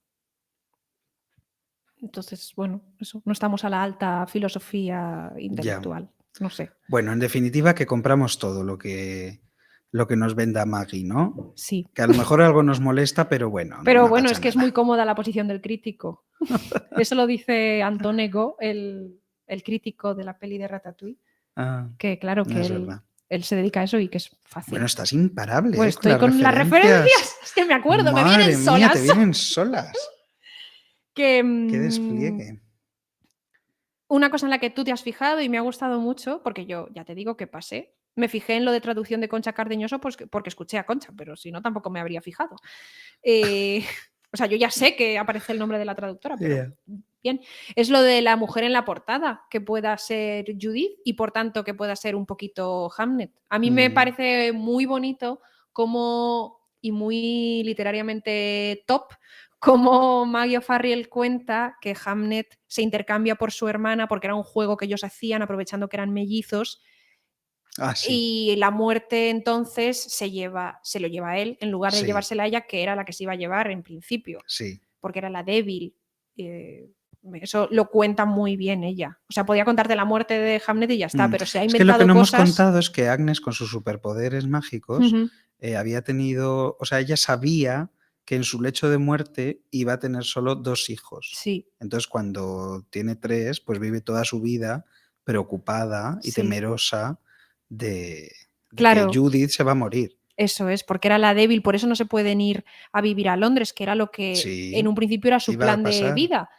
Entonces, bueno, eso, no estamos a la alta filosofía Ya. intelectual, no sé. Bueno, en definitiva, que compramos todo lo que nos venda Maggie, ¿no? Sí. Que a lo mejor algo nos molesta, pero bueno. Pero no bueno, pasa es que es nada. muy cómoda la posición del crítico. Eso lo dice Anton Ego, el crítico de la peli de Ratatouille, Ah, que claro que es él verdad. se dedica a eso y que es fácil. Bueno, estás imparable, Pues con estoy con las referencias, es que me acuerdo, me Madre vienen mía, solas. te vienen solas. Que, Qué despliegue. una cosa en la que tú te has fijado y me ha gustado mucho, porque yo ya te digo que pasé, me fijé en lo de traducción de Concha Cardeñoso pues, porque escuché a Concha, pero si no tampoco me habría fijado. O sea, yo ya sé que aparece el nombre de la traductora, pero bien. Es lo de la mujer en la portada, que pueda ser Judith y por tanto que pueda ser un poquito Hamlet. A mí me parece muy bonito y muy literariamente top como Maggie O'Farrell cuenta que Hamlet se intercambia por su hermana porque era un juego que ellos hacían aprovechando que eran mellizos. Sí. Y la muerte entonces se lo lleva a él en lugar de llevársela a ella, que era la que se iba a llevar en principio. Sí. Porque era la débil. Eso lo cuenta muy bien ella. O sea, podía contarte la muerte de Hamlet y ya está, pero se ha inventado es que lo que no cosas. hemos contado es que Agnes, con sus superpoderes mágicos, había tenido. O sea, ella sabía que en su lecho de muerte iba a tener solo 2 hijos. Sí. Entonces, cuando tiene 3, pues vive toda su vida preocupada y temerosa de Claro. que Judith se va a morir. Eso es, porque era la débil, por eso no se pueden ir a vivir a Londres, que era lo que en un principio era su plan de vida.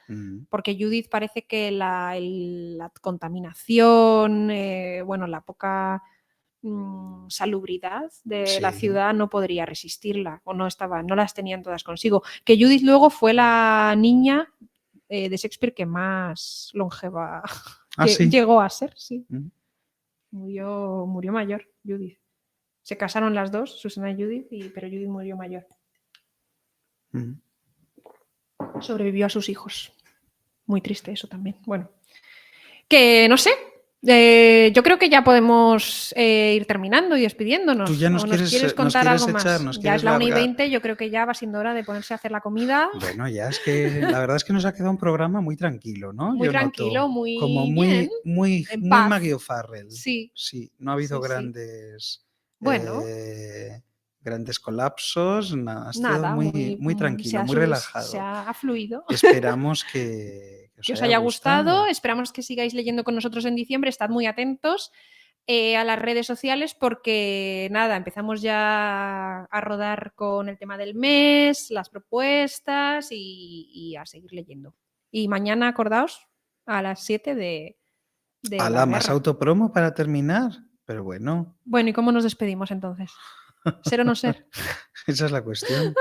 Porque Judith parece que la contaminación, bueno, la poca salubridad de la ciudad no podría resistirla, o no las tenían todas consigo. Que Judith luego fue la niña de Shakespeare que más longeva Ah, sí. Llegó a ser, sí. Mm. Murió mayor, Judith. Se casaron las dos, Susana y Judith, pero Judith murió mayor. Mm. Sobrevivió a sus hijos. Muy triste eso también. Bueno, que no sé. Yo creo que ya podemos ir terminando y despidiéndonos. Tú ya nos ¿O quieres, quieres nos contar quieres algo echar, más? nos Ya quieres es la 1:20, largar. yo creo que ya va siendo hora de ponerse a hacer la comida. Bueno, ya es que la verdad es que nos ha quedado un programa muy tranquilo, ¿no? Muy Yo tranquilo, noto muy como bien, muy en paz. Maggie O'Farrell. Sí. Sí, no ha habido Sí, sí. grandes Bueno. Grandes colapsos, ha sido Nada, muy tranquilo, muy se relajado. ha fluido. Esperamos que Que os haya gustado. Esperamos que sigáis leyendo con nosotros en diciembre. Estad muy atentos a las redes sociales porque, nada, empezamos ya a rodar con el tema del mes, las propuestas y a seguir leyendo. Y mañana, acordaos, a las 7 de la más guerra. autopromo para terminar, pero bueno. Bueno, ¿y cómo nos despedimos entonces? ¿Ser o no ser? Esa es la cuestión.